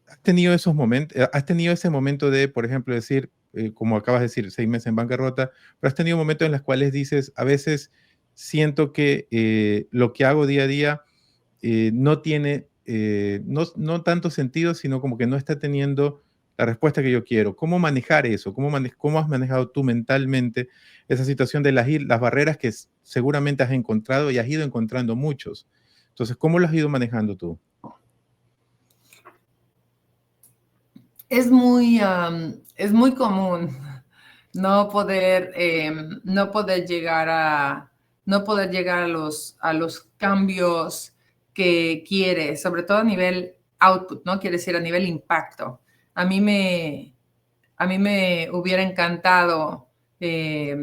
¿Has tenido esos momentos, has tenido ese momento de, por ejemplo, decir, como acabas de decir, 6 meses en bancarrota, pero has tenido momentos en los cuales dices, a veces siento que lo que hago día a día no tiene, no tanto sentido, sino como que no está teniendo la respuesta que yo quiero? ¿Cómo manejar eso? ¿Cómo has manejado tú mentalmente esa situación de las barreras que seguramente has encontrado y has ido encontrando muchos? Entonces, ¿cómo lo has ido manejando tú? Es muy común no poder llegar a los cambios que quieres, sobre todo a nivel output, ¿no? Quiere decir a nivel impacto. A mí me, a mí me hubiera encantado, eh,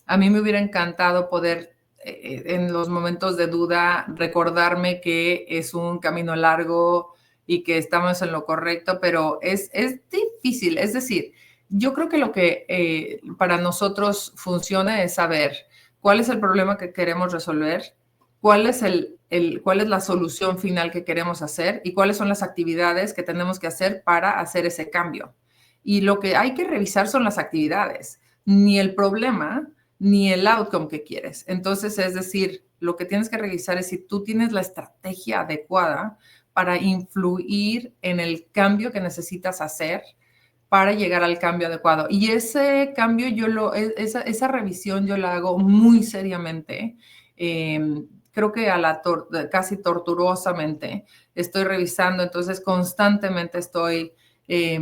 a mí me hubiera encantado poder en los momentos de duda recordarme que es un camino largo y que estamos en lo correcto, pero es difícil. Es decir, yo creo que lo que para nosotros funciona es saber cuál es el problema que queremos resolver, cuál es cuál es la solución final que queremos hacer y cuáles son las actividades que tenemos que hacer para hacer ese cambio. Y lo que hay que revisar son las actividades, ni el problema, ni el outcome que quieres. Entonces, es decir, lo que tienes que revisar es si tú tienes la estrategia adecuada para influir en el cambio que necesitas hacer para llegar al cambio adecuado. Y ese cambio, esa revisión yo la hago muy seriamente. Creo que casi tortuosamente estoy revisando, entonces constantemente estoy eh,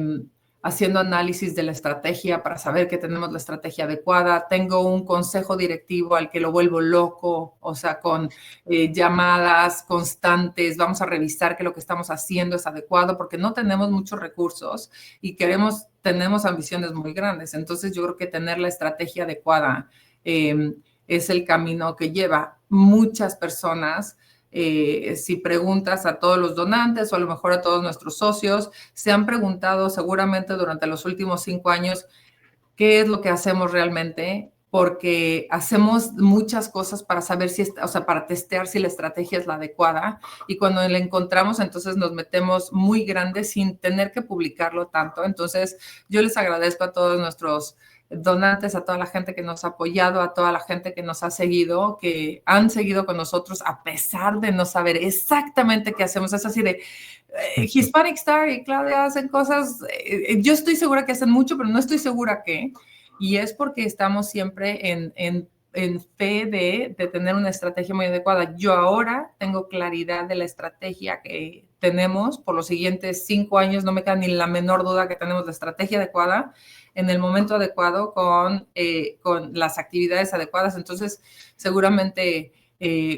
haciendo análisis de la estrategia para saber que tenemos la estrategia adecuada. Tengo un consejo directivo al que lo vuelvo loco, o sea, con llamadas constantes. Vamos a revisar que lo que estamos haciendo es adecuado porque no tenemos muchos recursos y tenemos ambiciones muy grandes. Entonces, yo creo que tener la estrategia adecuada es el camino que lleva muchas personas. Si preguntas a todos los donantes o a lo mejor a todos nuestros socios, se han preguntado seguramente durante los últimos 5 años qué es lo que hacemos realmente, porque hacemos muchas cosas para saber o sea, para testear si la estrategia es la adecuada, y cuando la encontramos, entonces nos metemos muy grande sin tener que publicarlo tanto. Entonces, yo les agradezco a todos nuestros donantes, a toda la gente que nos ha apoyado, a toda la gente que nos ha seguido, que han seguido con nosotros a pesar de no saber exactamente qué hacemos. Es así de Hispanic Star y Claudia hacen cosas, yo estoy segura que hacen mucho, pero no estoy segura qué. Y es porque estamos siempre en fe de tener una estrategia muy adecuada. Yo ahora tengo claridad de la estrategia que tenemos por los siguientes 5 años. No me queda ni la menor duda que tenemos la estrategia adecuada en el momento adecuado con las actividades adecuadas. Entonces, seguramente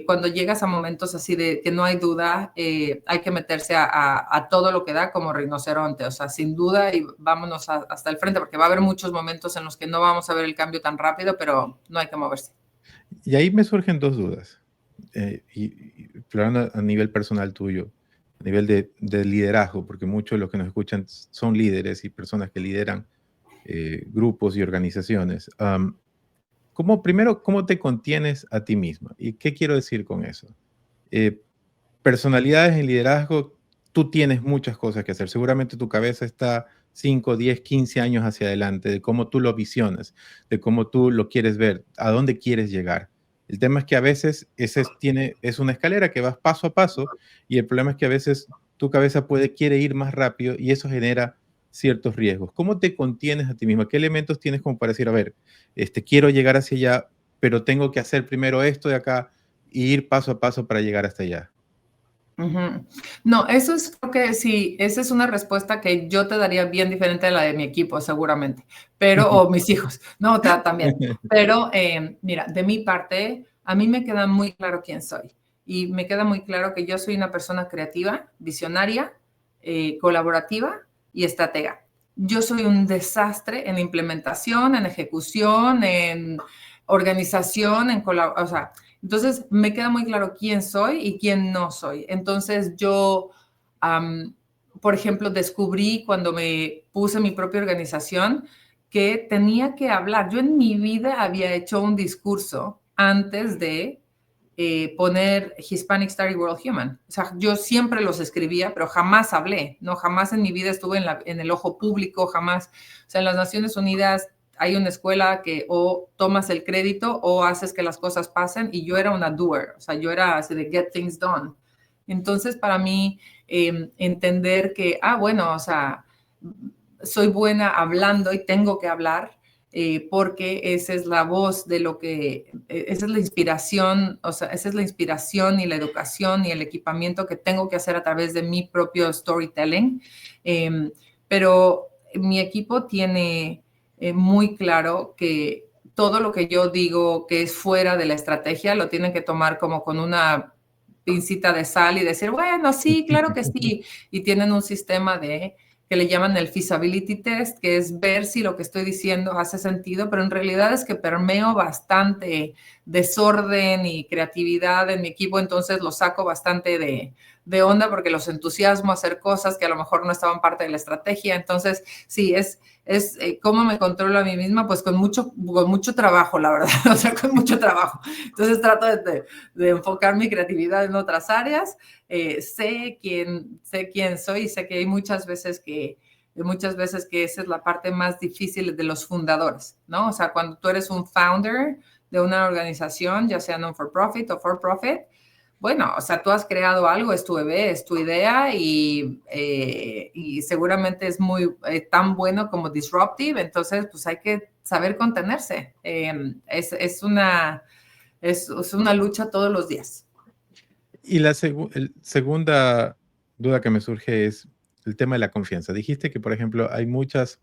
cuando llegas a momentos así de que no hay duda, hay que meterse a todo lo que da como rinoceronte, o sea, sin duda, y vámonos hasta el frente, porque va a haber muchos momentos en los que no vamos a ver el cambio tan rápido, pero no hay que moverse. Y ahí me surgen dos dudas, hablando a nivel personal tuyo, a nivel de liderazgo, porque muchos de los que nos escuchan son líderes y personas que lideran grupos y organizaciones. Primero, ¿cómo te contienes a ti misma? ¿Y qué quiero decir con eso? Eh, Personalidades en liderazgo, tú tienes muchas cosas que hacer. Seguramente tu cabeza está 5, 10, 15 años hacia adelante, de cómo tú lo visionas, de cómo tú lo quieres ver, a dónde quieres llegar. El tema es que a veces es una escalera que vas paso a paso, y el problema es que a veces tu cabeza quiere ir más rápido, y eso genera ciertos riesgos. ¿Cómo te contienes a ti misma? ¿Qué elementos tienes como para decir, a ver, quiero llegar hacia allá, pero tengo que hacer primero esto de acá y ir paso a paso para llegar hasta allá? Ujú. No, eso es, creo que sí, esa es una respuesta que yo te daría bien diferente de la de mi equipo, seguramente, pero, o mis hijos, no, también. Pero, mira, de mi parte, a mí me queda muy claro quién soy, y me queda muy claro que yo soy una persona creativa, visionaria, colaborativa y estratega. Yo soy un desastre en implementación, en ejecución, en organización, o sea, entonces, me queda muy claro quién soy y quién no soy. Entonces, yo, por ejemplo, descubrí cuando me puse mi propia organización que tenía que hablar. Yo en mi vida había hecho un discurso antes de poner Hispanic Study World Human. O sea, yo siempre los escribía, pero jamás hablé, ¿no? Jamás en mi vida estuve en el ojo público, jamás. O sea, en las Naciones Unidas hay una escuela que o tomas el crédito o haces que las cosas pasen, y yo era una doer, o sea, yo era así de get things done. Entonces, para mí, entender que, bueno, o sea, soy buena hablando y tengo que hablar, porque esa es la voz de lo que, esa es la inspiración, o sea, esa es la inspiración y la educación y el equipamiento que tengo que hacer a través de mi propio storytelling. Pero mi equipo tiene muy claro que todo lo que yo digo que es fuera de la estrategia lo tienen que tomar como con una pincita de sal y decir, bueno, sí, claro que sí. Y tienen un sistema que le llaman el feasibility test, que es ver si lo que estoy diciendo hace sentido, pero en realidad es que permeo bastante desorden y creatividad en mi equipo, entonces lo saco bastante de onda porque los entusiasmo a hacer cosas que a lo mejor no estaban parte de la estrategia. Entonces, sí, es cómo me controlo a mí misma, pues con mucho trabajo, la verdad, o sea, con mucho trabajo. Entonces trato de enfocar mi creatividad en otras áreas. Sé quién soy y sé que hay muchas veces que esa es la parte más difícil de los fundadores, ¿no? O sea, cuando tú eres un founder de una organización, ya sea non-for-profit o for-profit, bueno, o sea, tú has creado algo, es tu bebé, es tu idea, y seguramente es muy tan bueno como disruptive, entonces pues hay que saber contenerse. Es una lucha todos los días. Y la segunda duda que me surge es el tema de la confianza. Dijiste que, por ejemplo, hay muchas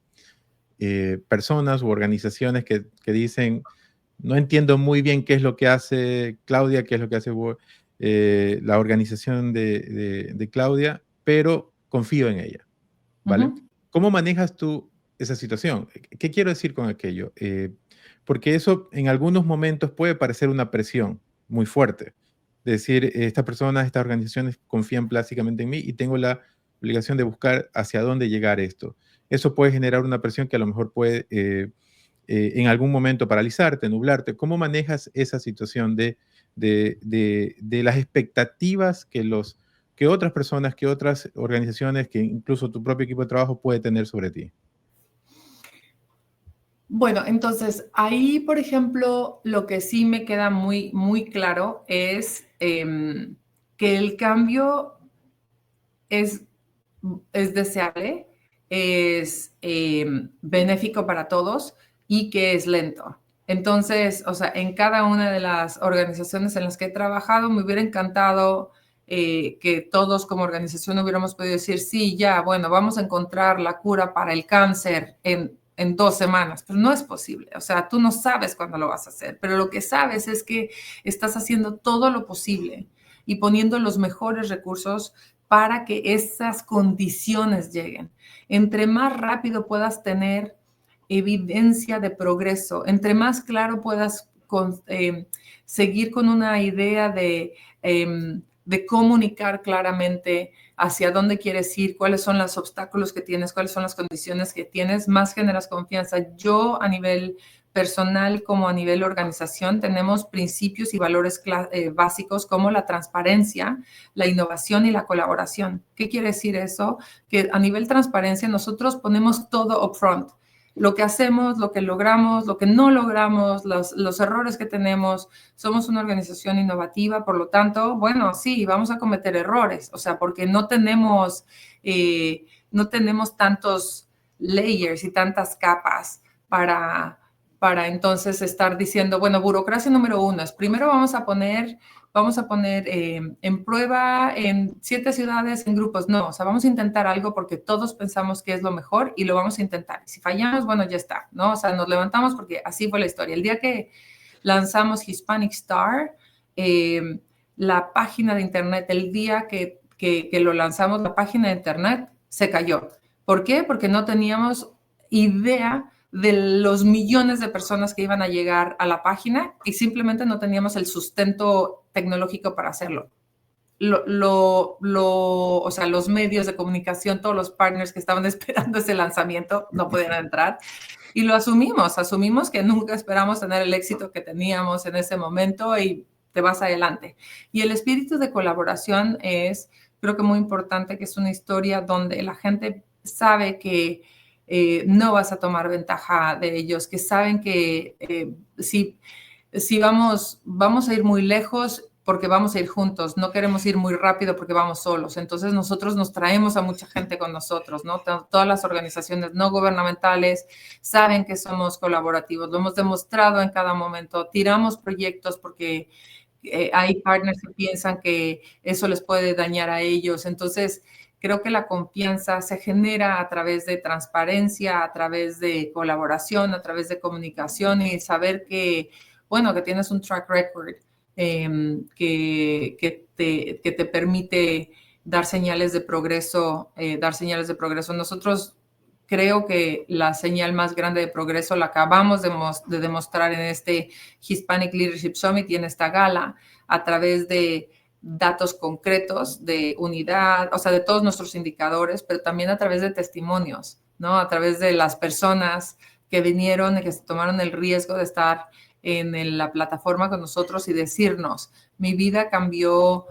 personas u organizaciones que dicen, no entiendo muy bien qué es lo que hace Claudia, qué es lo que hace la organización de Claudia, pero confío en ella, ¿vale? ¿Cómo manejas tú esa situación? ¿Qué quiero decir con aquello? Porque eso en algunos momentos puede parecer una presión muy fuerte. Decir, estas personas, estas organizaciones confían plásticamente en mí y tengo la obligación de buscar hacia dónde llegar esto. Eso puede generar una presión que a lo mejor puede en algún momento paralizarte, nublarte. ¿Cómo manejas esa situación de las expectativas que otras personas, que otras organizaciones, que incluso tu propio equipo de trabajo puede tener sobre ti? Bueno, entonces ahí, por ejemplo, lo que sí me queda muy, muy claro es que el cambio es deseable, es benéfico para todos y que es lento. Entonces, o sea, en cada una de las organizaciones en las que he trabajado, me hubiera encantado que todos como organización hubiéramos podido decir, sí, ya, bueno, vamos a encontrar la cura para el cáncer en 2 semanas, pero no es posible. O sea, tú no sabes cuándo lo vas a hacer, pero lo que sabes es que estás haciendo todo lo posible y poniendo los mejores recursos para que esas condiciones lleguen. Entre más rápido puedas tener evidencia de progreso, entre más claro puedas seguir con una idea de comunicar claramente hacia dónde quieres ir, cuáles son los obstáculos que tienes, cuáles son las condiciones que tienes, más generas confianza. Yo a nivel personal como a nivel organización tenemos principios y valores básicos como la transparencia, la innovación y la colaboración. ¿Qué quiere decir eso? Que a nivel transparencia nosotros ponemos todo upfront. Lo que hacemos, lo que logramos, lo que no logramos, los errores que tenemos. Somos una organización innovativa, por lo tanto, bueno, sí, vamos a cometer errores, o sea, porque no tenemos tantos layers y tantas capas para entonces estar diciendo, bueno, burocracia número 1 es, primero vamos a poner en prueba en 7 ciudades en grupos. No, o sea, vamos a intentar algo porque todos pensamos que es lo mejor y lo vamos a intentar. Si fallamos, bueno, ya está, ¿no? O sea, nos levantamos porque así fue la historia. El día que lanzamos Hispanic Star, la página de internet, el día que lo lanzamos, la página de internet se cayó. ¿Por qué? Porque no teníamos idea de los millones de personas que iban a llegar a la página y simplemente no teníamos el sustento tecnológico para hacerlo. O sea, los medios de comunicación, todos los partners que estaban esperando ese lanzamiento no podían entrar. Y lo asumimos que nunca esperamos tener el éxito que teníamos en ese momento y te vas adelante. Y el espíritu de colaboración es, creo que muy importante, que es una historia donde la gente sabe que no vas a tomar ventaja de ellos, que saben que si vamos a ir muy lejos porque vamos a ir juntos, no queremos ir muy rápido porque vamos solos. Entonces nosotros nos traemos a mucha gente con nosotros, ¿no? Todas las organizaciones no gubernamentales saben que somos colaborativos, lo hemos demostrado en cada momento, tiramos proyectos porque hay partners que piensan que eso les puede dañar a ellos. Entonces, creo que la confianza se genera a través de transparencia, a través de colaboración, a través de comunicación y saber que, bueno, que tienes un track record que te permite dar señales de progreso, Nosotros creo que la señal más grande de progreso la acabamos de demostrar en este Hispanic Leadership Summit y en esta gala a través de datos concretos de unidad, o sea, de todos nuestros indicadores, pero también a través de testimonios, ¿no? A través de las personas que vinieron y que se tomaron el riesgo de estar en la plataforma con nosotros y decirnos, mi vida cambió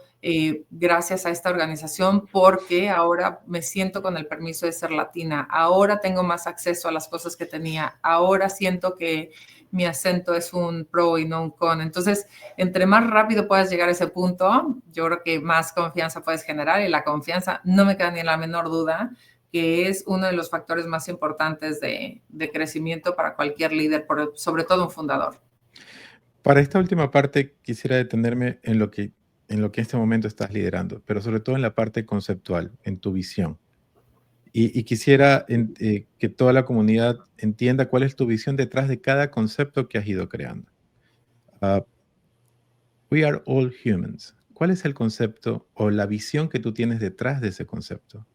gracias a esta organización porque ahora me siento con el permiso de ser latina, ahora tengo más acceso a las cosas que tenía, ahora siento que mi acento es un pro y no un con. Entonces, entre más rápido puedas llegar a ese punto, yo creo que más confianza puedes generar y la confianza, no me queda ni la menor duda, que es uno de los factores más importantes de crecimiento para cualquier líder, sobre todo un fundador. Para esta última parte quisiera detenerme en lo que en este momento estás liderando, pero sobre todo en la parte conceptual, en tu visión. Y quisiera que toda la comunidad entienda cuál es tu visión detrás de cada concepto que has ido creando. We are all humans. ¿Cuál es el concepto o la visión que tú tienes detrás de ese concepto?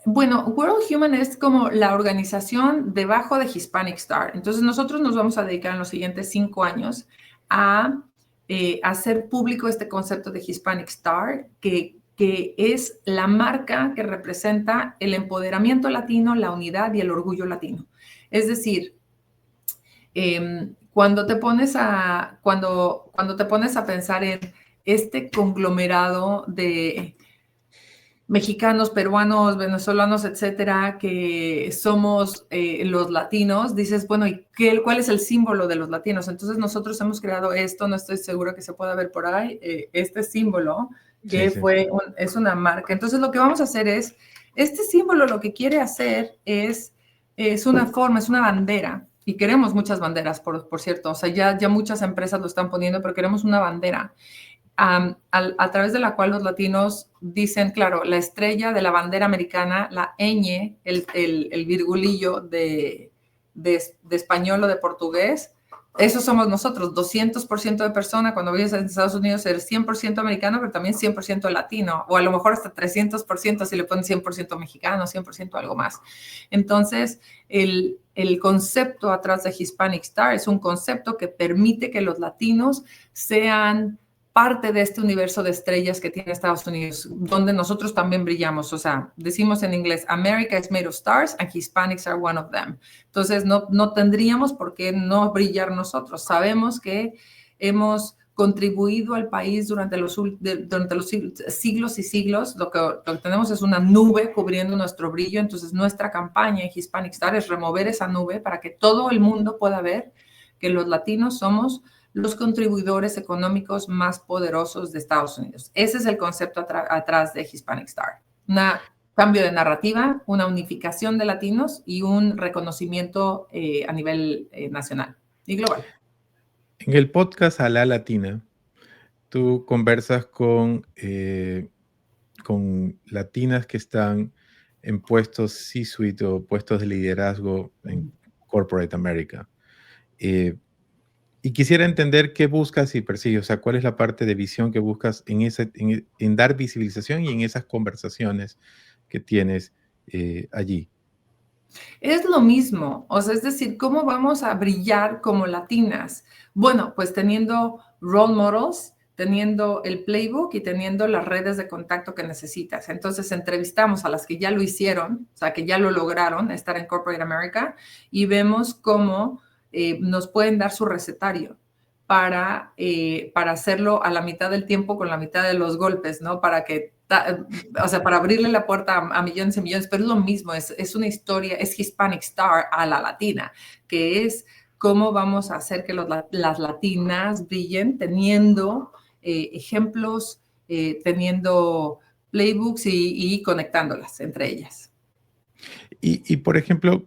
Bueno, World Human es como la organización debajo de Hispanic Star. Entonces, nosotros nos vamos a dedicar en los siguientes 5 años a hacer público este concepto de Hispanic Star, que es la marca que representa el empoderamiento latino, la unidad y el orgullo latino. Es decir, cuando te pones a pensar en este conglomerado de mexicanos, peruanos, venezolanos, etcétera, que somos los latinos, dices, bueno, ¿y cuál es el símbolo de los latinos? Entonces nosotros hemos creado esto, no estoy segura que se pueda ver por ahí, este símbolo que Sí. es una marca. Entonces lo que vamos a hacer es, este símbolo lo que quiere hacer es una forma, es una bandera. Y queremos muchas banderas, por cierto. O sea, ya muchas empresas lo están poniendo, pero queremos una bandera. A través de la cual los latinos dicen, claro, la estrella de la bandera americana, la ñ, el virgulillo de español o de portugués, eso somos nosotros, 200% de persona. Cuando vives en Estados Unidos eres 100% americano, pero también 100% latino, o a lo mejor hasta 300% si le ponen 100% mexicano, 100% algo más. Entonces, el concepto atrás de Hispanic Star es un concepto que permite que los latinos sean parte de este universo de estrellas que tiene Estados Unidos, donde nosotros también brillamos. O sea, decimos en inglés, America is made of stars and Hispanics are one of them. Entonces, no tendríamos por qué no brillar nosotros. Sabemos que hemos contribuido al país durante los siglos y siglos. Lo que tenemos es una nube cubriendo nuestro brillo. Entonces, nuestra campaña en Hispanic Star es remover esa nube para que todo el mundo pueda ver que los latinos somos los contribuidores económicos más poderosos de Estados Unidos. Ese es el concepto atrás de Hispanic Star. Un cambio de narrativa, una unificación de latinos y un reconocimiento a nivel nacional y global. En el podcast A la Latina, tú conversas con latinas que están en puestos C-suite o puestos de liderazgo en Corporate America. Y quisiera entender qué buscas y persigues, o sea, cuál es la parte de visión que buscas en dar visibilización y en esas conversaciones que tienes allí. Es lo mismo, o sea, es decir, ¿cómo vamos a brillar como latinas? Bueno, pues teniendo role models, teniendo el playbook y teniendo las redes de contacto que necesitas. Entonces, entrevistamos a las que ya lo hicieron, o sea, que ya lo lograron, estar en Corporate America, y vemos cómo nos pueden dar su recetario. para hacerlo a la mitad del tiempo con la mitad de los golpes, ¿no? O sea, para abrirle la puerta a millones y millones, pero es lo mismo, es una historia, es Hispanic Star a la latina, que es cómo vamos a hacer que las latinas brillen teniendo ejemplos, teniendo playbooks y conectándolas entre ellas. Y por ejemplo,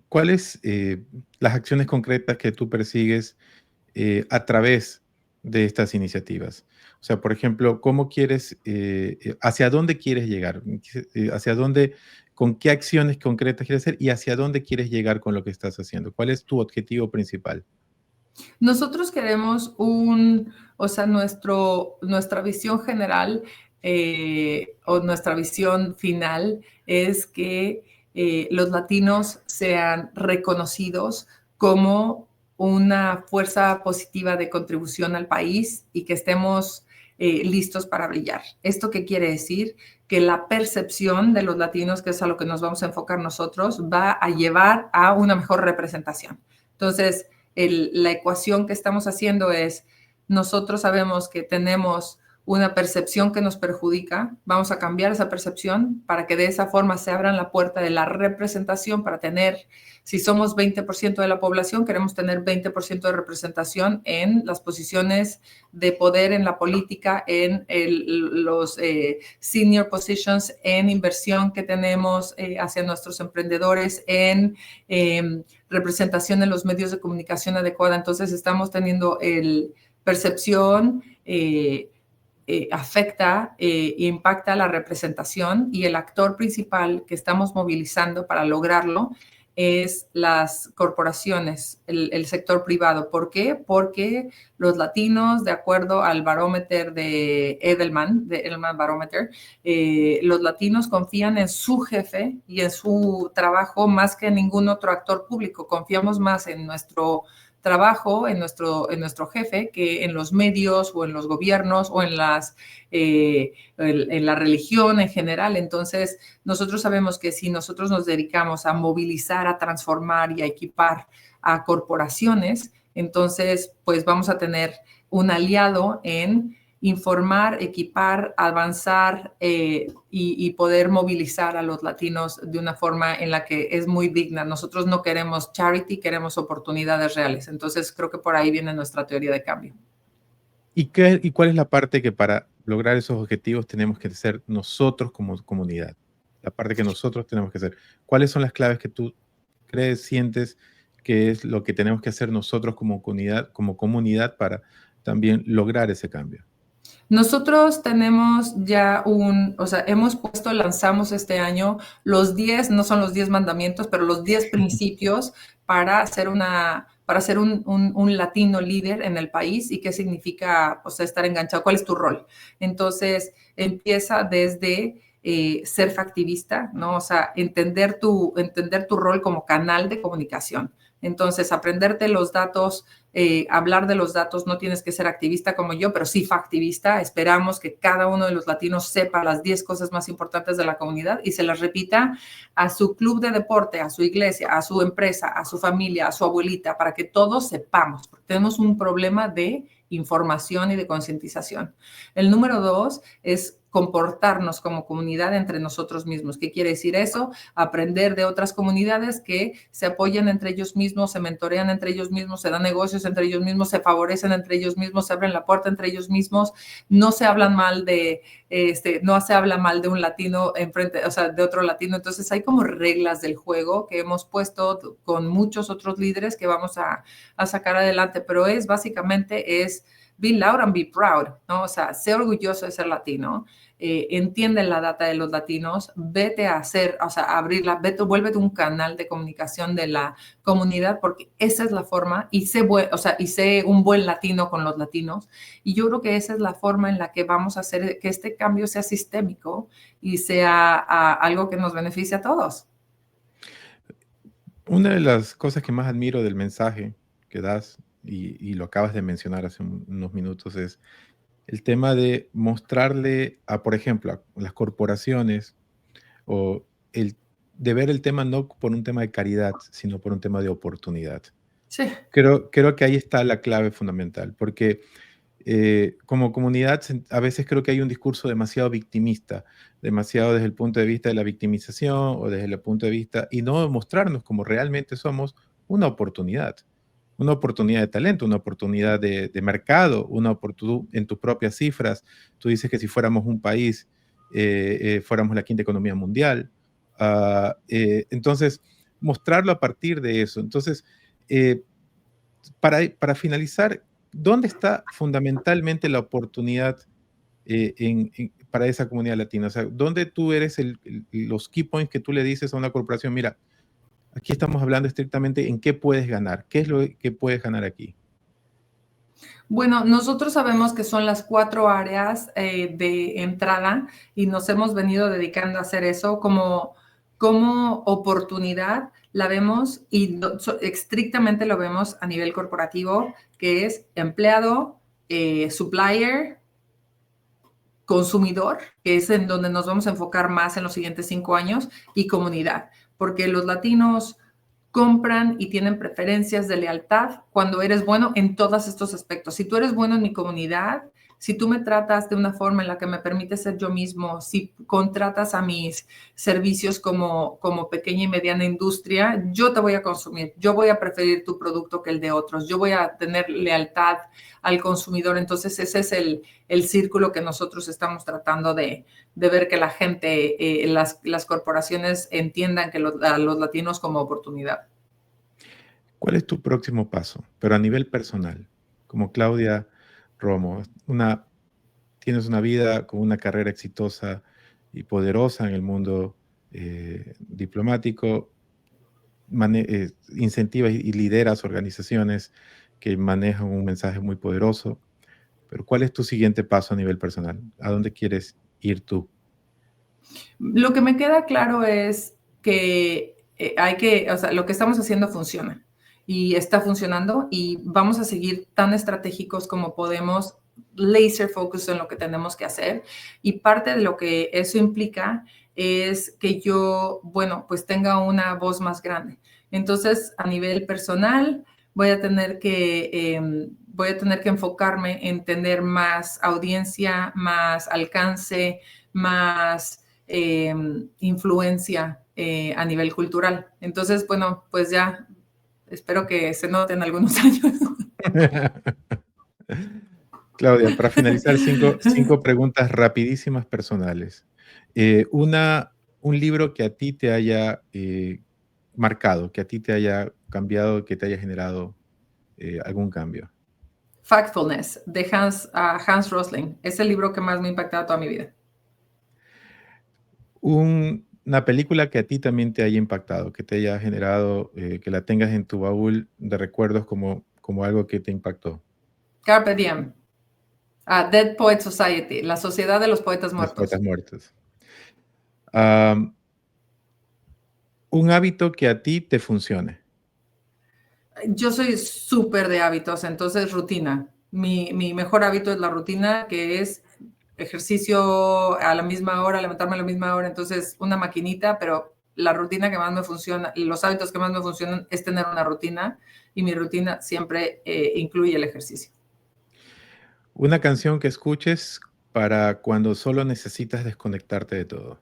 ¿cuáles las acciones concretas que tú persigues a través de estas iniciativas? O sea, por ejemplo, hacia dónde quieres llegar? ¿Hacia dónde, con qué acciones concretas quieres hacer y hacia dónde quieres llegar con lo que estás haciendo? ¿Cuál es tu objetivo principal? Nosotros queremos o sea, nuestra visión general o nuestra visión final es que los latinos sean reconocidos como una fuerza positiva de contribución al país y que estemos listos para brillar. ¿Esto qué quiere decir? Que la percepción de los latinos, que es a lo que nos vamos a enfocar nosotros, va a llevar a una mejor representación. Entonces, la ecuación que estamos haciendo es, nosotros sabemos que tenemos una percepción que nos perjudica, vamos a cambiar esa percepción para que de esa forma se abran la puerta de la representación para tener, si somos 20% de la población, queremos tener 20% de representación en las posiciones de poder en la política, en los senior positions, en inversión que tenemos hacia nuestros emprendedores, en representación en los medios de comunicación adecuada. Entonces estamos teniendo percepción, afecta e impacta la representación y el actor principal que estamos movilizando para lograrlo es las corporaciones, el sector privado. ¿Por qué? Porque los latinos, de acuerdo al barómetro de Edelman Barometer, los latinos confían en su jefe y en su trabajo más que en ningún otro actor público. Confiamos más en nuestro trabajo, en nuestro jefe, que en los medios o en los gobiernos o en la religión en general. Entonces, nosotros sabemos que si nosotros nos dedicamos a movilizar, a transformar y a equipar a corporaciones, entonces, pues vamos a tener un aliado en informar, equipar, avanzar y poder movilizar a los latinos de una forma en la que es muy digna. Nosotros no queremos charity, queremos oportunidades reales. Entonces, creo que por ahí viene nuestra teoría de cambio. ¿Y cuál es la parte que para lograr esos objetivos tenemos que hacer nosotros como comunidad? La parte que nosotros tenemos que hacer. ¿Cuáles son las claves que tú sientes que es lo que tenemos que hacer nosotros como comunidad para también lograr ese cambio? Nosotros tenemos ya o sea, lanzamos este año los 10, no son los 10 mandamientos, pero los 10 principios para ser un latino líder en el país y qué significa, o sea, estar enganchado, cuál es tu rol. Entonces, empieza desde ser factivista, ¿no? O sea, entender tu rol como canal de comunicación. Entonces, aprenderte los datos, hablar de los datos, no tienes que ser activista como yo, pero sí factivista. Esperamos que cada uno de los latinos sepa las 10 cosas más importantes de la comunidad y se las repita a su club de deporte, a su iglesia, a su empresa, a su familia, a su abuelita, para que todos sepamos, porque tenemos un problema de información y de concientización. El número 2 es comportarnos como comunidad entre nosotros mismos. ¿Qué quiere decir eso? Aprender de otras comunidades que se apoyan entre ellos mismos, se mentorean entre ellos mismos, se dan negocios entre ellos mismos, se favorecen entre ellos mismos, se abren la puerta entre ellos mismos, no se hablan mal no se habla mal de un latino enfrente, o sea, de otro latino. Entonces hay como reglas del juego que hemos puesto con muchos otros líderes que vamos a sacar adelante, pero básicamente be loud and be proud, ¿no? O sea, sé orgulloso de ser latino, entiende la data de los latinos, vete a abrirla, vuélvete un canal de comunicación de la comunidad, porque esa es la forma, y sé un buen latino con los latinos, y yo creo que esa es la forma en la que vamos a hacer que este cambio sea sistémico y sea algo que nos beneficie a todos. Una de las cosas que más admiro del mensaje que das, y lo acabas de mencionar hace unos minutos, es el tema de mostrarle por ejemplo, a las corporaciones o de ver el tema no por un tema de caridad, sino por un tema de oportunidad. Sí. Creo que ahí está la clave fundamental, porque como comunidad a veces creo que hay un discurso demasiado victimista, demasiado desde el punto de vista de la victimización o desde el punto de vista, y no mostrarnos como realmente somos una oportunidad de talento, una oportunidad de mercado, una oportunidad en tus propias cifras. Tú dices que si fuéramos un país, fuéramos la quinta economía mundial. Entonces, mostrarlo a partir de eso. Entonces, eh, para finalizar, ¿dónde está fundamentalmente la oportunidad para esa comunidad latina? O sea, ¿dónde tú eres los key points que tú le dices a una corporación? Mira, aquí estamos hablando estrictamente en qué puedes ganar. ¿Qué es lo que puedes ganar aquí? Bueno, nosotros sabemos que son las 4 áreas de entrada y nos hemos venido dedicando a hacer eso como oportunidad. La vemos y estrictamente lo vemos a nivel corporativo, que es empleado, supplier, consumidor, que es en donde nos vamos a enfocar más en los siguientes 5 años, y comunidad, porque los latinos compran y tienen preferencias de lealtad cuando eres bueno en todos estos aspectos. Si tú eres bueno en mi comunidad, si tú me tratas de una forma en la que me permite ser yo mismo, si contratas a mis servicios como pequeña y mediana industria, yo te voy a consumir, yo voy a preferir tu producto que el de otros, yo voy a tener lealtad al consumidor. Entonces ese es el círculo que nosotros estamos tratando de ver, que la gente, las corporaciones entiendan que a los latinos como oportunidad. ¿Cuál es tu próximo paso? Pero a nivel personal, como Claudia Romo, tienes una vida con una carrera exitosa y poderosa en el mundo diplomático, incentivas y lideras organizaciones que manejan un mensaje muy poderoso. Pero ¿cuál es tu siguiente paso a nivel personal? ¿A dónde quieres ir tú? Lo que me queda claro es que o sea, lo que estamos haciendo funciona y está funcionando, y vamos a seguir tan estratégicos como podemos, laser focus en lo que tenemos que hacer. Y parte de lo que eso implica es que yo, bueno, pues tenga una voz más grande. Entonces, a nivel personal, voy a tener que enfocarme en tener más audiencia, más alcance, más influencia a nivel cultural. Entonces, bueno, pues ya espero que se note en algunos años. Claudia, para finalizar, cinco preguntas rapidísimas personales. Un libro que a ti te haya marcado, que a ti te haya cambiado, que te haya generado algún cambio. Factfulness, de Hans Rosling. Es el libro que más me ha impactado toda mi vida. Una película que a ti también te haya impactado, que te haya generado, que la tengas en tu baúl de recuerdos como algo que te impactó. Carpe Diem. Dead Poet Society, la Sociedad de los Poetas Los Muertos. poetas muertos. Un hábito que a ti te funcione. Yo soy súper de hábitos, entonces rutina. Mi mejor hábito es la rutina, que es ejercicio a la misma hora, levantarme a la misma hora. Entonces, una maquinita, pero la rutina que más me funciona, los hábitos que más me funcionan es tener una rutina, y mi rutina siempre incluye el ejercicio. Una canción que escuches para cuando solo necesitas desconectarte de todo.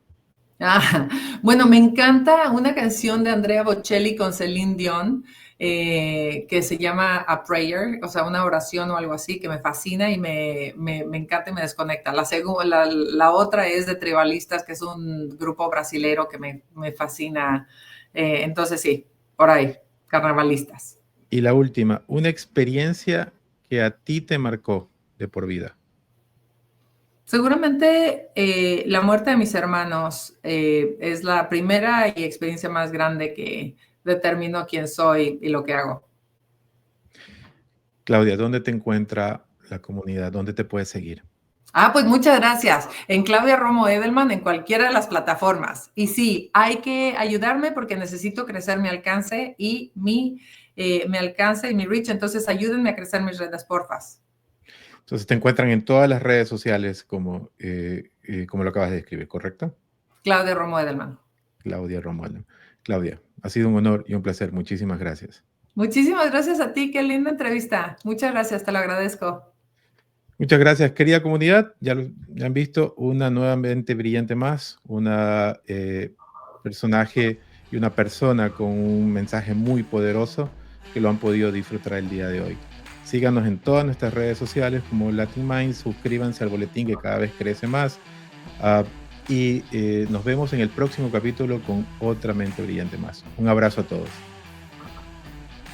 Bueno, me encanta una canción de Andrea Bocelli con Celine Dion, que se llama A Prayer, o sea, una oración o algo así, que me fascina y me encanta y me desconecta. La otra es de Tribalistas, que es un grupo brasilero que me fascina. Entonces sí, por ahí, carnavalistas. Y la última, una experiencia que a ti te marcó de por vida. Seguramente la muerte de mis hermanos es la primera y experiencia más grande que determinó quién soy y lo que hago. Claudia, ¿dónde te encuentra la comunidad? ¿Dónde te puedes seguir? Pues muchas gracias. En Claudia Romo Edelman, en cualquiera de las plataformas. Y sí, hay que ayudarme porque necesito crecer mi alcance y mi alcance y mi reach. Entonces, ayúdenme a crecer mis redes, porfas. Entonces te encuentran en todas las redes sociales como lo acabas de describir, ¿correcto? Claudia Romo Edelman. Claudia Romualdo. Claudia, ha sido un honor y un placer. Muchísimas gracias. Muchísimas gracias a ti, qué linda entrevista. Muchas gracias, te lo agradezco. Muchas gracias, querida comunidad. Ya han visto una nuevamente brillante más, una personaje y una persona con un mensaje muy poderoso que lo han podido disfrutar el día de hoy. Síganos en todas nuestras redes sociales como Latin Minds, suscríbanse al boletín que cada vez crece más y nos vemos en el próximo capítulo con otra mente brillante más. Un abrazo a todos.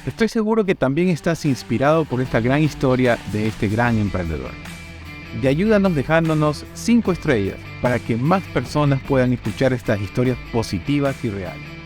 Estoy seguro que también estás inspirado por esta gran historia de este gran emprendedor. Y ayúdanos dejándonos 5 estrellas para que más personas puedan escuchar estas historias positivas y reales.